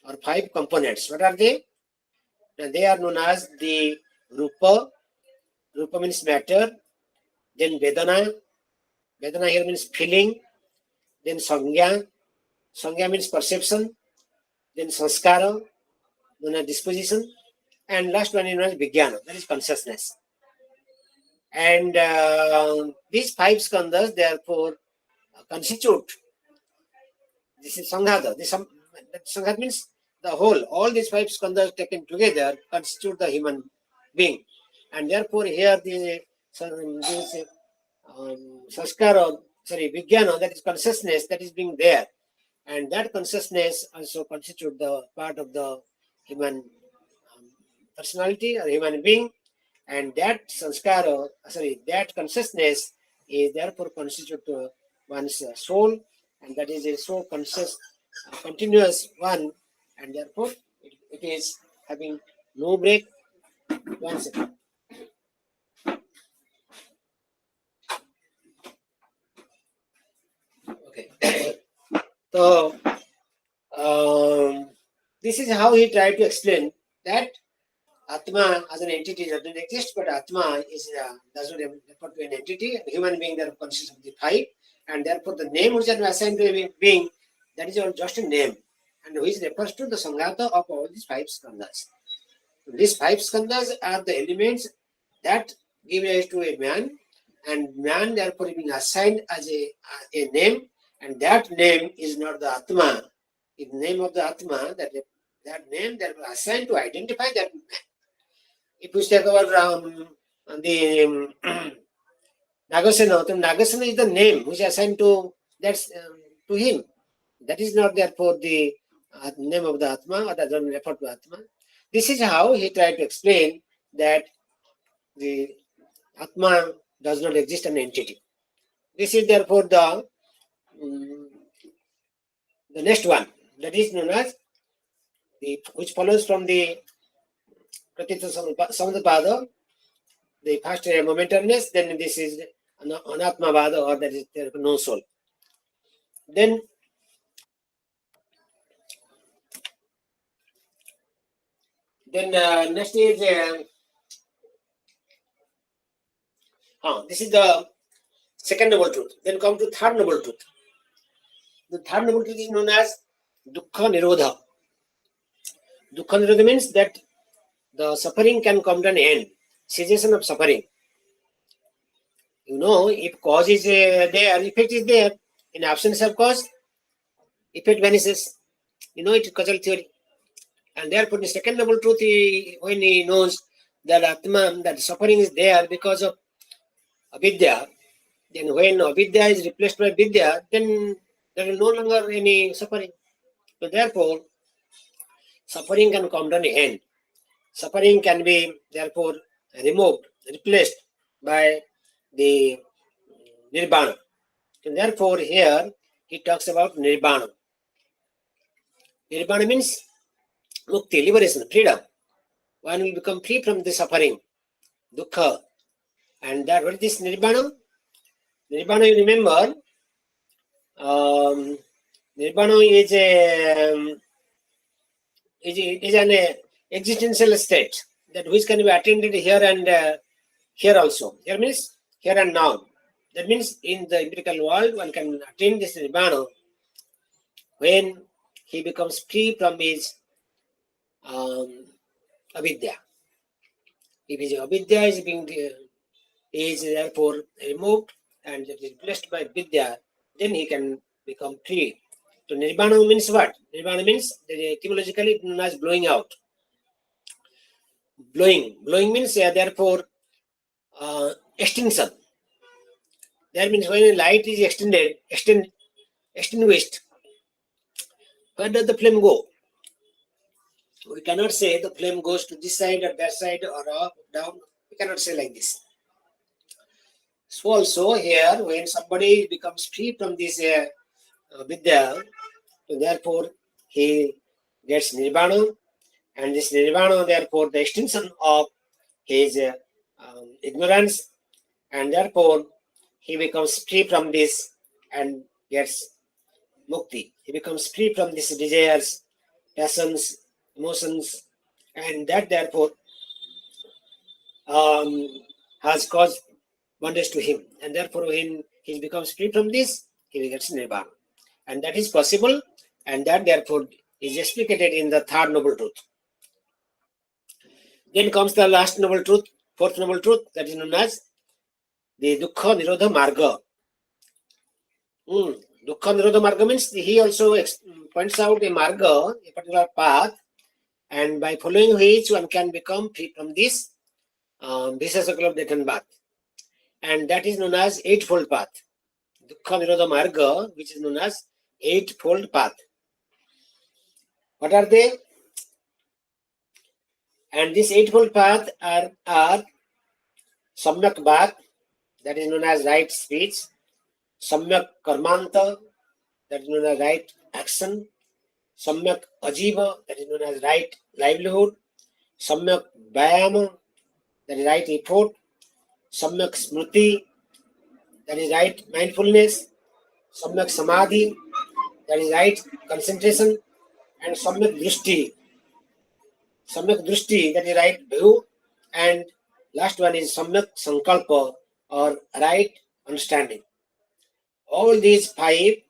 or five components. What are they? They are known as the rupa. Rupa means matter. Then vedana. Vedana here means feeling. Then sangya. Sangya means perception. Then sanskara, known as disposition. and last one is known as Vijnana, that is consciousness. And these 5 skandhas therefore constitute, this is Sanghata. Sanghata means the whole, all these 5 skandhas taken together constitute the human being. And therefore here this sanskara, Vijnana, that is consciousness, that is being there. And that consciousness also constitute the part of the human personality or human being. And that sanskara, that consciousness is therefore constitute one's soul, and that is a so conscious, continuous one, and therefore it is having no break. 1 second. Okay. So this is how he tried to explain that Atma as an entity doesn't exist, but Atma is does not refer to an entity. A human being that consists of the 5, and therefore the name which is assigned to a being, that is just a name, and which refers to the Sanghata of all these 5 skandhas. These 5 skandhas are the elements that give rise to a man, and man therefore being assigned as a name, and that name is not the Atma. The name of the Atma, that name that was assigned to identify that man. If we take our the Nagasena, then Nagasena is the name which is assigned to to him. That is not therefore the name of the Atma, or doesn't refer to Atma. This is how he tried to explain that the Atma does not exist an entity. This is therefore the next one, that is known as which follows from the Pratitya Samadapada, the first momentariness, then this is Anatmavada, or that is no soul. Then next is this is the second noble truth. Then come to third noble truth. The third noble truth is known as Dukkha Nirodha. Dukkha Nirodha means that the suffering can come to an end, cessation of suffering. You know, if cause is there, effect is there. In absence of cause, effect vanishes. You know, it is causal theory. And therefore, the second noble truth, when he knows that Atman, that suffering is there because of avidya, then when avidya is replaced by vidya, then there is no longer any suffering. So therefore, suffering can come to an end. Suffering can be therefore removed, replaced by the nirvana. And therefore, here he talks about nirvana. Nirvana means mukti, liberation, freedom. One will become free from the suffering, dukkha. And that what is this nirvana? Nirvana, you remember, nirvana is an existential state that which can be attained here and here also. Here means here and now. That means in the empirical world, one can attain this nirvana when he becomes free from his avidya. If his avidya is therefore removed and it is replaced by vidya, then he can become free. So nirvana means what? Nirvana means etymologically known as blowing out. Blowing means therefore extinction. That means when a light is extinguished, where does the flame go? We cannot say the flame goes to this side or that side or up, down. We cannot say like this. So also here, when somebody becomes free from this vidya, therefore he gets nirvana, and this nirvana, therefore the extinction of his ignorance, and therefore he becomes free from this and gets mukti. He becomes free from these desires, passions, emotions, and that therefore has caused bondage to him. And therefore when he becomes free from this, he gets nirvana. And that is possible, and that therefore is explicated in the third noble truth. Then comes the last noble truth, fourth noble truth, that is known as the Dukkha Nirodha Marga. Dukkha Nirodha Marga means he also points out a marga, a particular path, and by following which one can become free from this vicious cycle of death and birth. And that is known as eightfold path. Dukkha Nirodha Marga, which is known as eightfold path. What are they? And this eightfold path are Samyak Bhat, that is known as right speech, Samyak Karmanta, that is known as right action, Samyak Ajiva, that is known as right livelihood, Samyak Vayama, that is right effort, Samyak Smriti, that is right mindfulness, Samyak Samadhi, that is right concentration, and Samyak Drishti, that is right view, and last one is Samyak Sankalpa, or right understanding. All these eight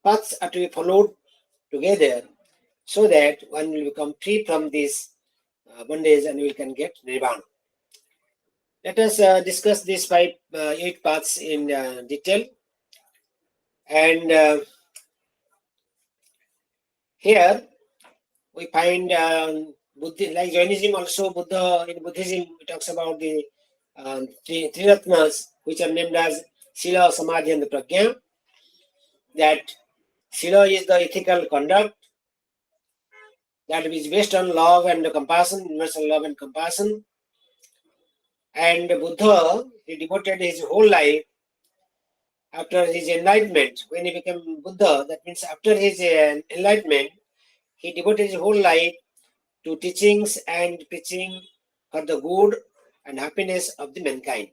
paths are to be followed together so that one will become free from this bondage and we can get nirvana. Let us discuss these eight paths in detail. And here we find Buddha, like Jainism also, Buddha in Buddhism it talks about the three Ratnas, which are named as Sila, Samadhi, and the Prajna. That Sila is the ethical conduct that is based on love and compassion, universal love and compassion. And Buddha, he devoted his whole life after his enlightenment. When he became Buddha, that means after his enlightenment, he devoted his whole life to teachings and preaching for the good and happiness of the mankind.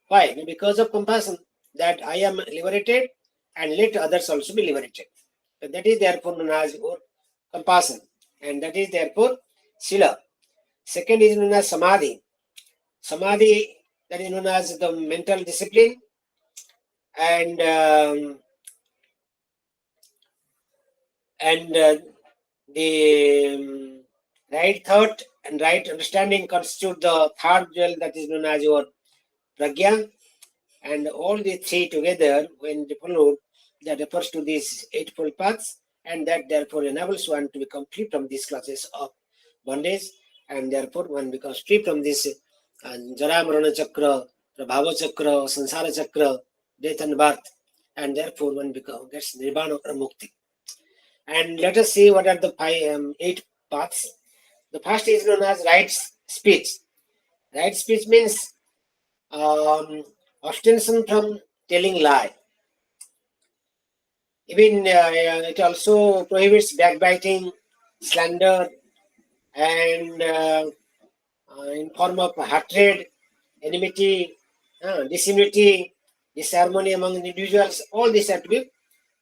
Why? Because of compassion, that I am liberated and let others also be liberated. So that is therefore known as compassion, and that is therefore Sila. Second is known as Samadhi. Samadhi, that is known as the mental discipline, and the right thought and right understanding constitute the third jewel, that is known as your pragya. And all the three together, when followed, that refers to these eightfold paths, and that therefore enables one to become free from these classes of bondage, and therefore one becomes free from this Jara Marana Chakra, Prabhava Chakra, Sansara Chakra, death and birth, and therefore one gets Nirvana or Mukti. And let us see what are the eight paths. The first is known as right speech. Right speech means abstention from telling lie. Even it also prohibits backbiting, slander, and in form of hatred, enmity, disunity, disharmony among individuals. All these have to be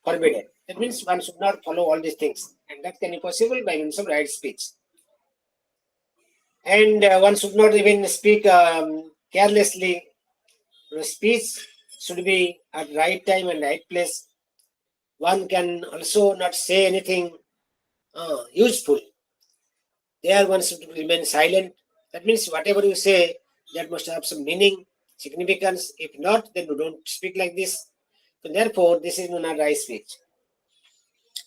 forbidden. That means one should not follow all these things, and that can be possible by means of right speech. And one should not even speak carelessly. Speech should be at right time and right place. One can also not say anything useful. There one should remain silent. That means whatever you say, that must have some meaning, significance. If not, then you don't speak like this. So therefore, this is not right speech.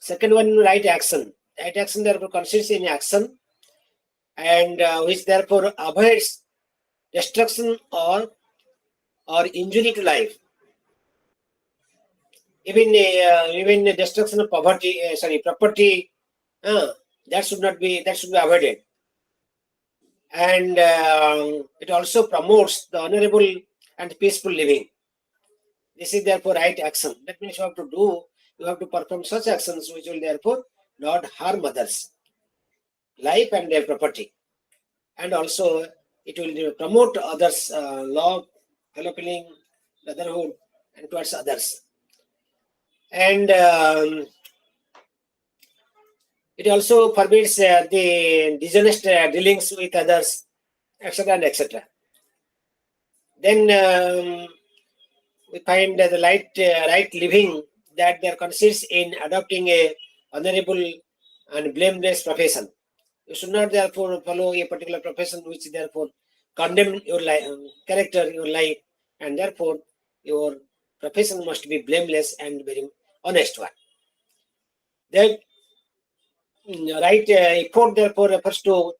Second one, right action. Right action therefore consists in action, and which therefore avoids destruction or injury to life. Even the destruction of property, that should be avoided. And it also promotes the honorable and peaceful living. This is therefore right action. That means you have to perform such actions which will therefore not harm others, life and their property. And also it will promote others' love, fellow feeling, brotherhood, and towards others. And it also forbids the dishonest dealings with others, etc. and etc. Then we find the right living, that there consists in adopting a honorable and blameless profession. You should not therefore follow a particular profession which therefore condemn your life, character, your life, and therefore your profession must be blameless and very honest one. Then right effort therefore refers to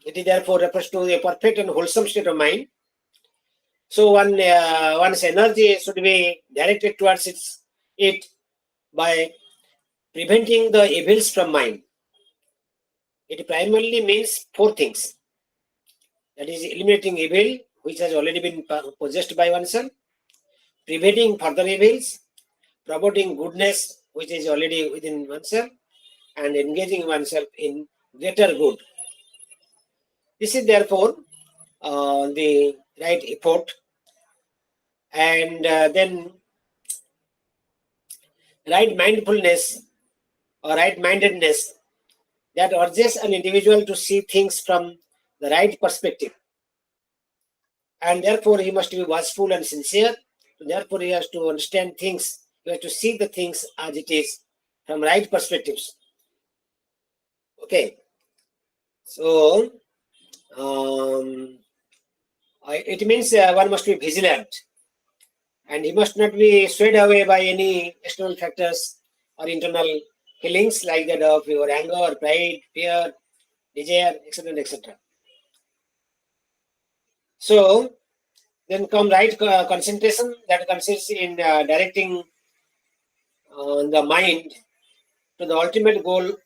it is therefore refers to a perfect and wholesome state of mind. So one's energy should be directed towards it by preventing the evils from mind. It primarily means four things. That is eliminating evil which has already been possessed by oneself, preventing further evils, promoting goodness which is already within oneself, and engaging oneself in greater good. This is therefore the right effort. And then right mindfulness or right mindedness that urges an individual to see things from the right perspective. And therefore, he must be watchful and sincere. Therefore, he has to understand things, he has to see the things as it is from right perspectives. Okay. So, it means one must be vigilant, and he must not be swayed away by any external factors or internal feelings like that of your anger, pride, fear, desire, etc., etc. So, then come right concentration that consists in directing the mind to the ultimate goal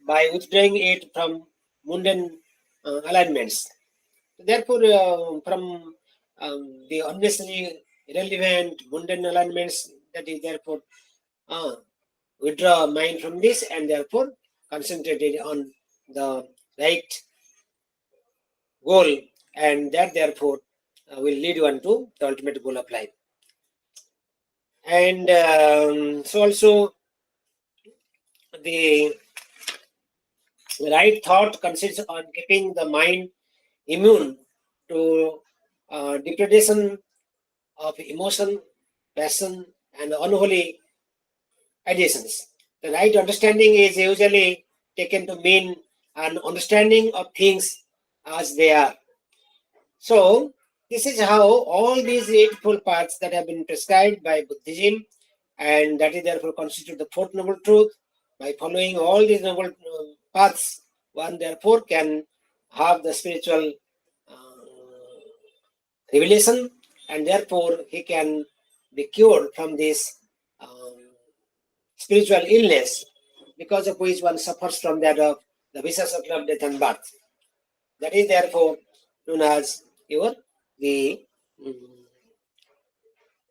by withdrawing it from mundane alignments. Therefore, from the unnecessary, irrelevant, mundane alignments, that is therefore withdraw mind from this and therefore concentrated on the right goal, and that therefore will lead one to the ultimate goal of life. And so also the right thought consists on keeping the mind immune to depredation of emotion, passion, and unholy additions. The right understanding is usually taken to mean an understanding of things as they are. So, this is how all these eightfold paths that have been prescribed by Buddhism, and that is therefore constitute the fourth noble truth. By following all these noble paths, one therefore can have the spiritual revelation, and therefore he can be cured from this spiritual illness, because of which one suffers from that of the vicious cycle of death and birth. That is therefore known as the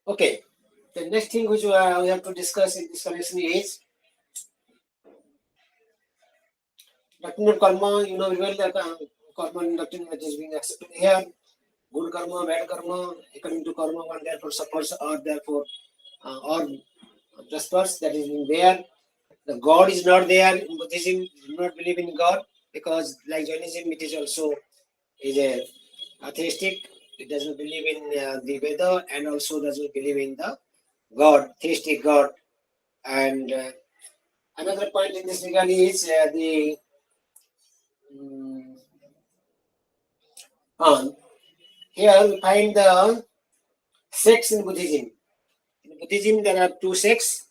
okay. The next thing which we have to discuss in this connection is doctrine of karma. You know very well that karma doctrine that is being accepted here. Good karma, bad karma. According to karma, one therefore suffers or therefore or prospers. That is being there. The God is not there in Buddhism. Do not believe in God, because like Jainism, it is also is a atheistic. It doesn't believe in the Veda, and also doesn't believe in the God, theistic God. And another point in this regard is here we find the sects in Buddhism. In Buddhism, there are two sects.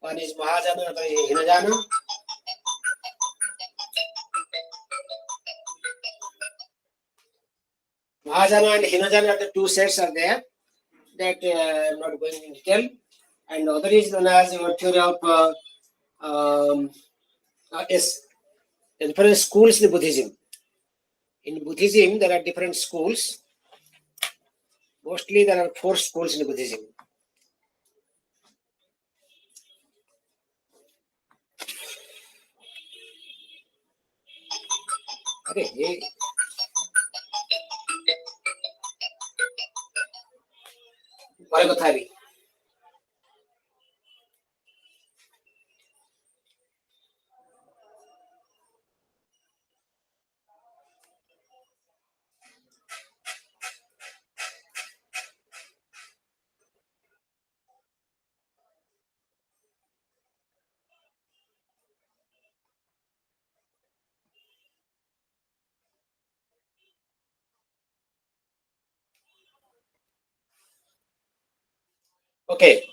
One is Mahajana, another is Hinajana. Mahajana and Hinajana are the two sects are there. That I'm not going in detail. And the other is known as your theory of yes, different schools in Buddhism. In Buddhism, there are different schools. Mostly, there are 4 schools in Buddhism. Okay. পরে কথা হবে। Okay,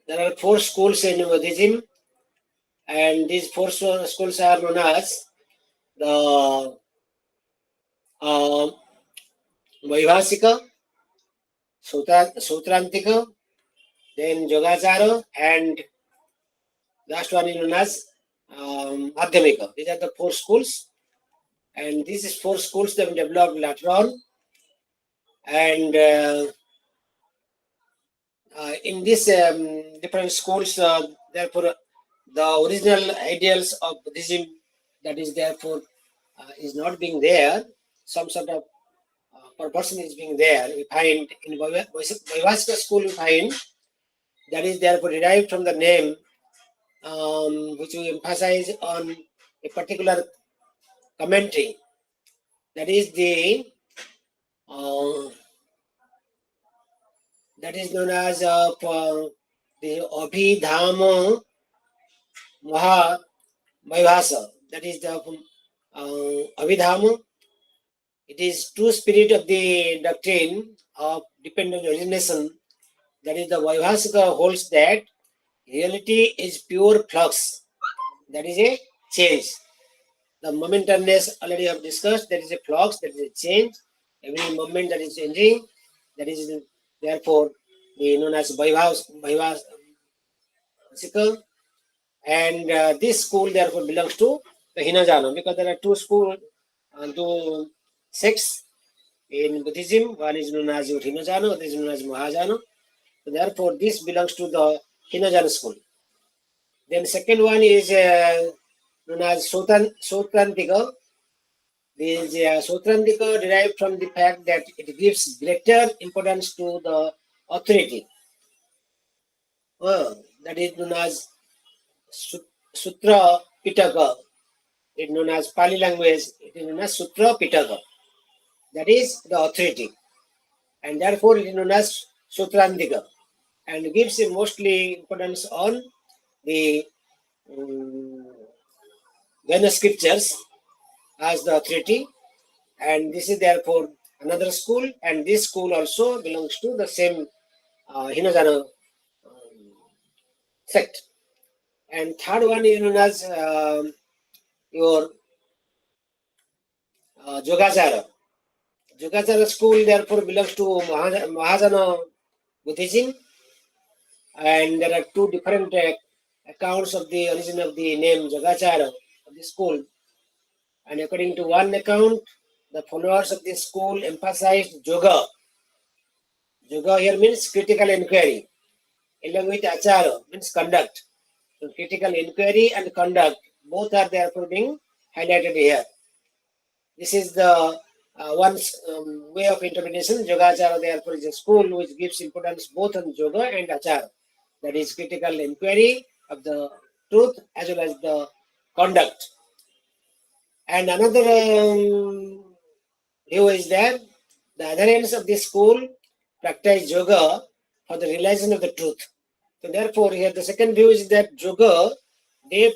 there are 4 schools in Buddhism, and these 4 schools are known as the Vaivhasika, Sutrantika, then Yogacara, and last one is known as Madhyamika. These are the 4 schools, and these 4 schools have been developed later on, and in these different schools, therefore, the original ideals of Buddhism, that is therefore is not being there. Some sort of proportion is being there. We find in Vaivhasika school, we find that is therefore derived from the name, which we emphasize on a particular commentary. That is the that is known as the Abhidhamma Maha Vaivhasa. That is the Abhidhamma. It is true spirit of the doctrine of dependent origination. That is the Vaivhasika holds that reality is pure flux. That is a change. The momentaneous already have discussed. That is a flux. That is a change. Every moment that is changing. That is therefore known as Vaivhasika. And this school therefore belongs to the Hinayana, because there are 2 schools, 2 sects in Buddhism. One is known as Hinayana, other is known as Mahayana. So therefore, this belongs to the Hinayana school. Then second one is known as Sutrantika. This Sutrantika derived from the fact that it gives greater importance to the authority. That is known as Sutra Pitaka. It is known as Pali language. It is known as Sutra Pitaka. That is the authority, and therefore it is known as Sutrantika, and gives a mostly importance on the Veda scriptures as the authority, and this is therefore another school, and this school also belongs to the same Hinayana sect. And third one is known as your Yogacara. Yogacara school therefore belongs to Mahayana Buddhism, and there are 2 different accounts of the origin of the name Yogacara of the school. And according to one account, the followers of this school emphasized yoga. Yoga here means critical inquiry, along with achara means conduct. So critical inquiry and conduct both are therefore being highlighted here. This is the one way of interpretation. Yogacara therefore is a school which gives importance both on yoga and achara. That is critical inquiry of the truth as well as the conduct. And another view is that the adherents of this school practice yoga for the realization of the truth. So therefore, here the second view is that yoga they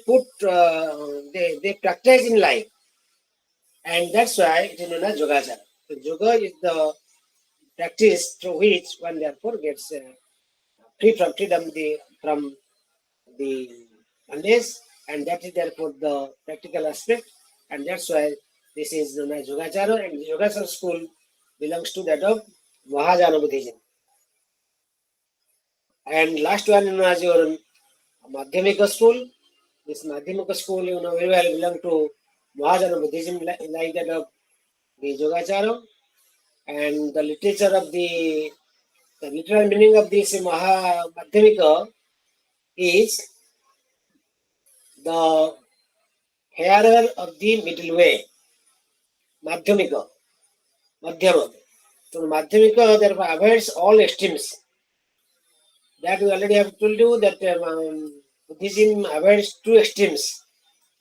they practice in life, and that's why it is known as yogacara. So yoga is the practice through which one therefore gets free from the bondage, and that is therefore the practical aspect, and that's why this is known as Yogacara, and Yogacara school belongs to that of Mahayana Buddhism. And last one known as your Madhyamika school. This Madhyamika school, you know very well, belong to Mahayana Buddhism, like that of the Yogacara, and the literature of the literal meaning of this Madhyamika is the hearer of the middle way, Madhyamika, Madhyama. So Madhyamika therefore avoids all extremes. That we already have told you that Buddhism avoids 2 extremes,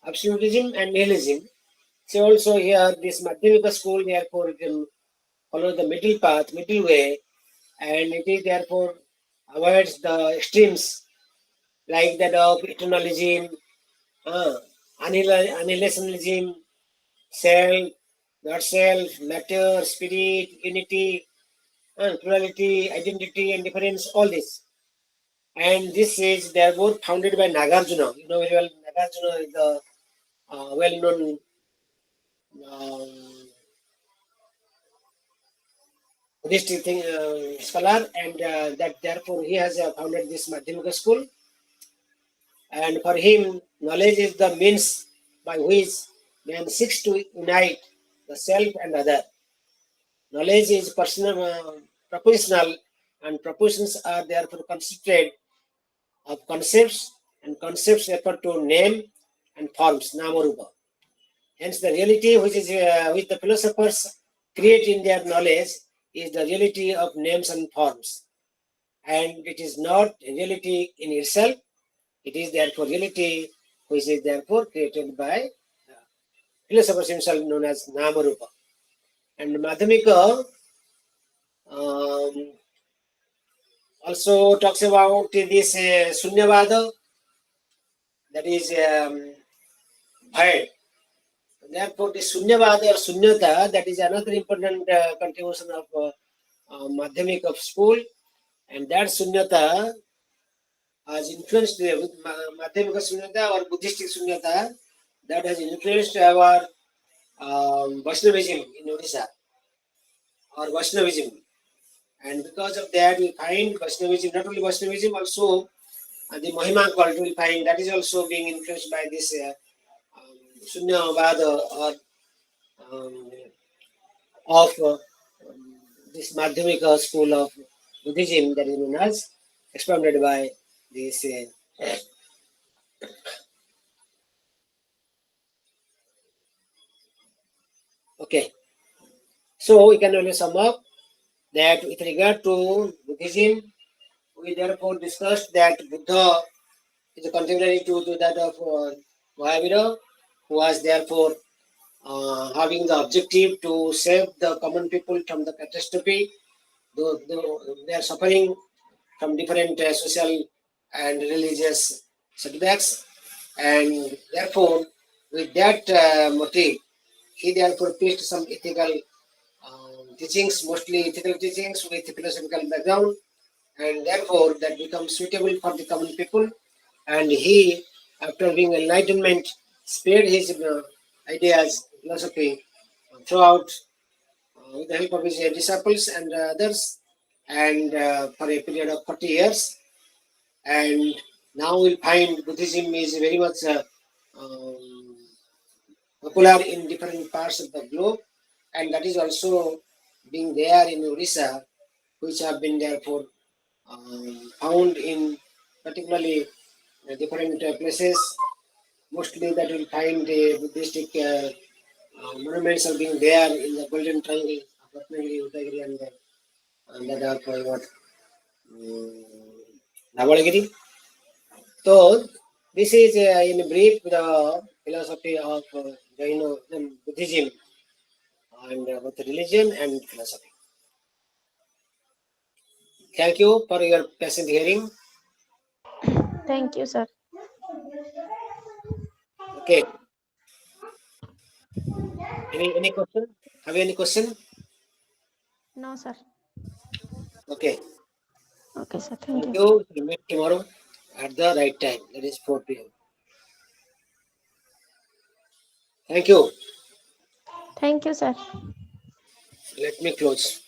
absolutism and nihilism. So also here this Madhyamika school therefore it will follow the middle path, middle way, and it is therefore avoids the extremes like that of eternalism, annihilationism, self, not self, matter, spirit, unity, plurality, identity, and difference, all this. And this is, they are both founded by Nagarjuna. You know very well, Nagarjuna is the well-known Buddhist scholar, and that therefore he has founded this Madhyamika school. And for him, knowledge is the means by which man seeks to unite the self and other. Knowledge is personal, propositional, and propositions are therefore constituted of concepts, and concepts refer to name and forms, namarupa. Hence, the reality which the philosophers create in their knowledge is the reality of names and forms, and it is not a reality in itself. It is therefore reality which is therefore created by philosophers himself, known as namarupa. And Madhyamika also talks about this Sunyavada, that is void. Therefore, the Sunyavada or Sunyata, that is another important contribution of Madhyamik of school, and that Sunyata has influenced with Madhyamika Sunyata or Buddhistic Sunyata, that has influenced our Vaishnavism in Odisha, or Vaishnavism. And because of that, we find Vaishnavism, not only Vaishnavism, also the Mahima cult, we find that is also being influenced by this Sunyavada or of this Madhyamika school of Buddhism, that is known as, expounded by this okay. So we can only sum up that with regard to Buddhism, we therefore discussed that Buddha is a contemporary to that of Mahavira, who was therefore having the objective to save the common people from the catastrophe, though they are suffering from different social and religious setbacks, and therefore with that motive, he therefore preached some ethical teachings, mostly ethical teachings with philosophical background, and therefore that becomes suitable for the common people. And he, after being enlightenment, spread his ideas, philosophy throughout with the help of his disciples and others, and for a period of 40 years. And now we'll find Buddhism is very much popular in different parts of the globe, and that is also being there in Orissa, which have been therefore found in particularly different places. Mostly that will find Buddhistic monuments are being there in the Golden Triangle of Ratnagiri, Udayagiri, and that are called what? Navalagiri. So this is in brief the philosophy of Buddhism, and both religion and philosophy. Thank you for your patient hearing. Thank you, sir. Okay. Any question? Have you any question? No, sir. Okay. Okay, sir. Thank Thank you. you. We'll meet tomorrow at the right time. That is 4 p.m. Thank you. Thank you, sir. Let me close.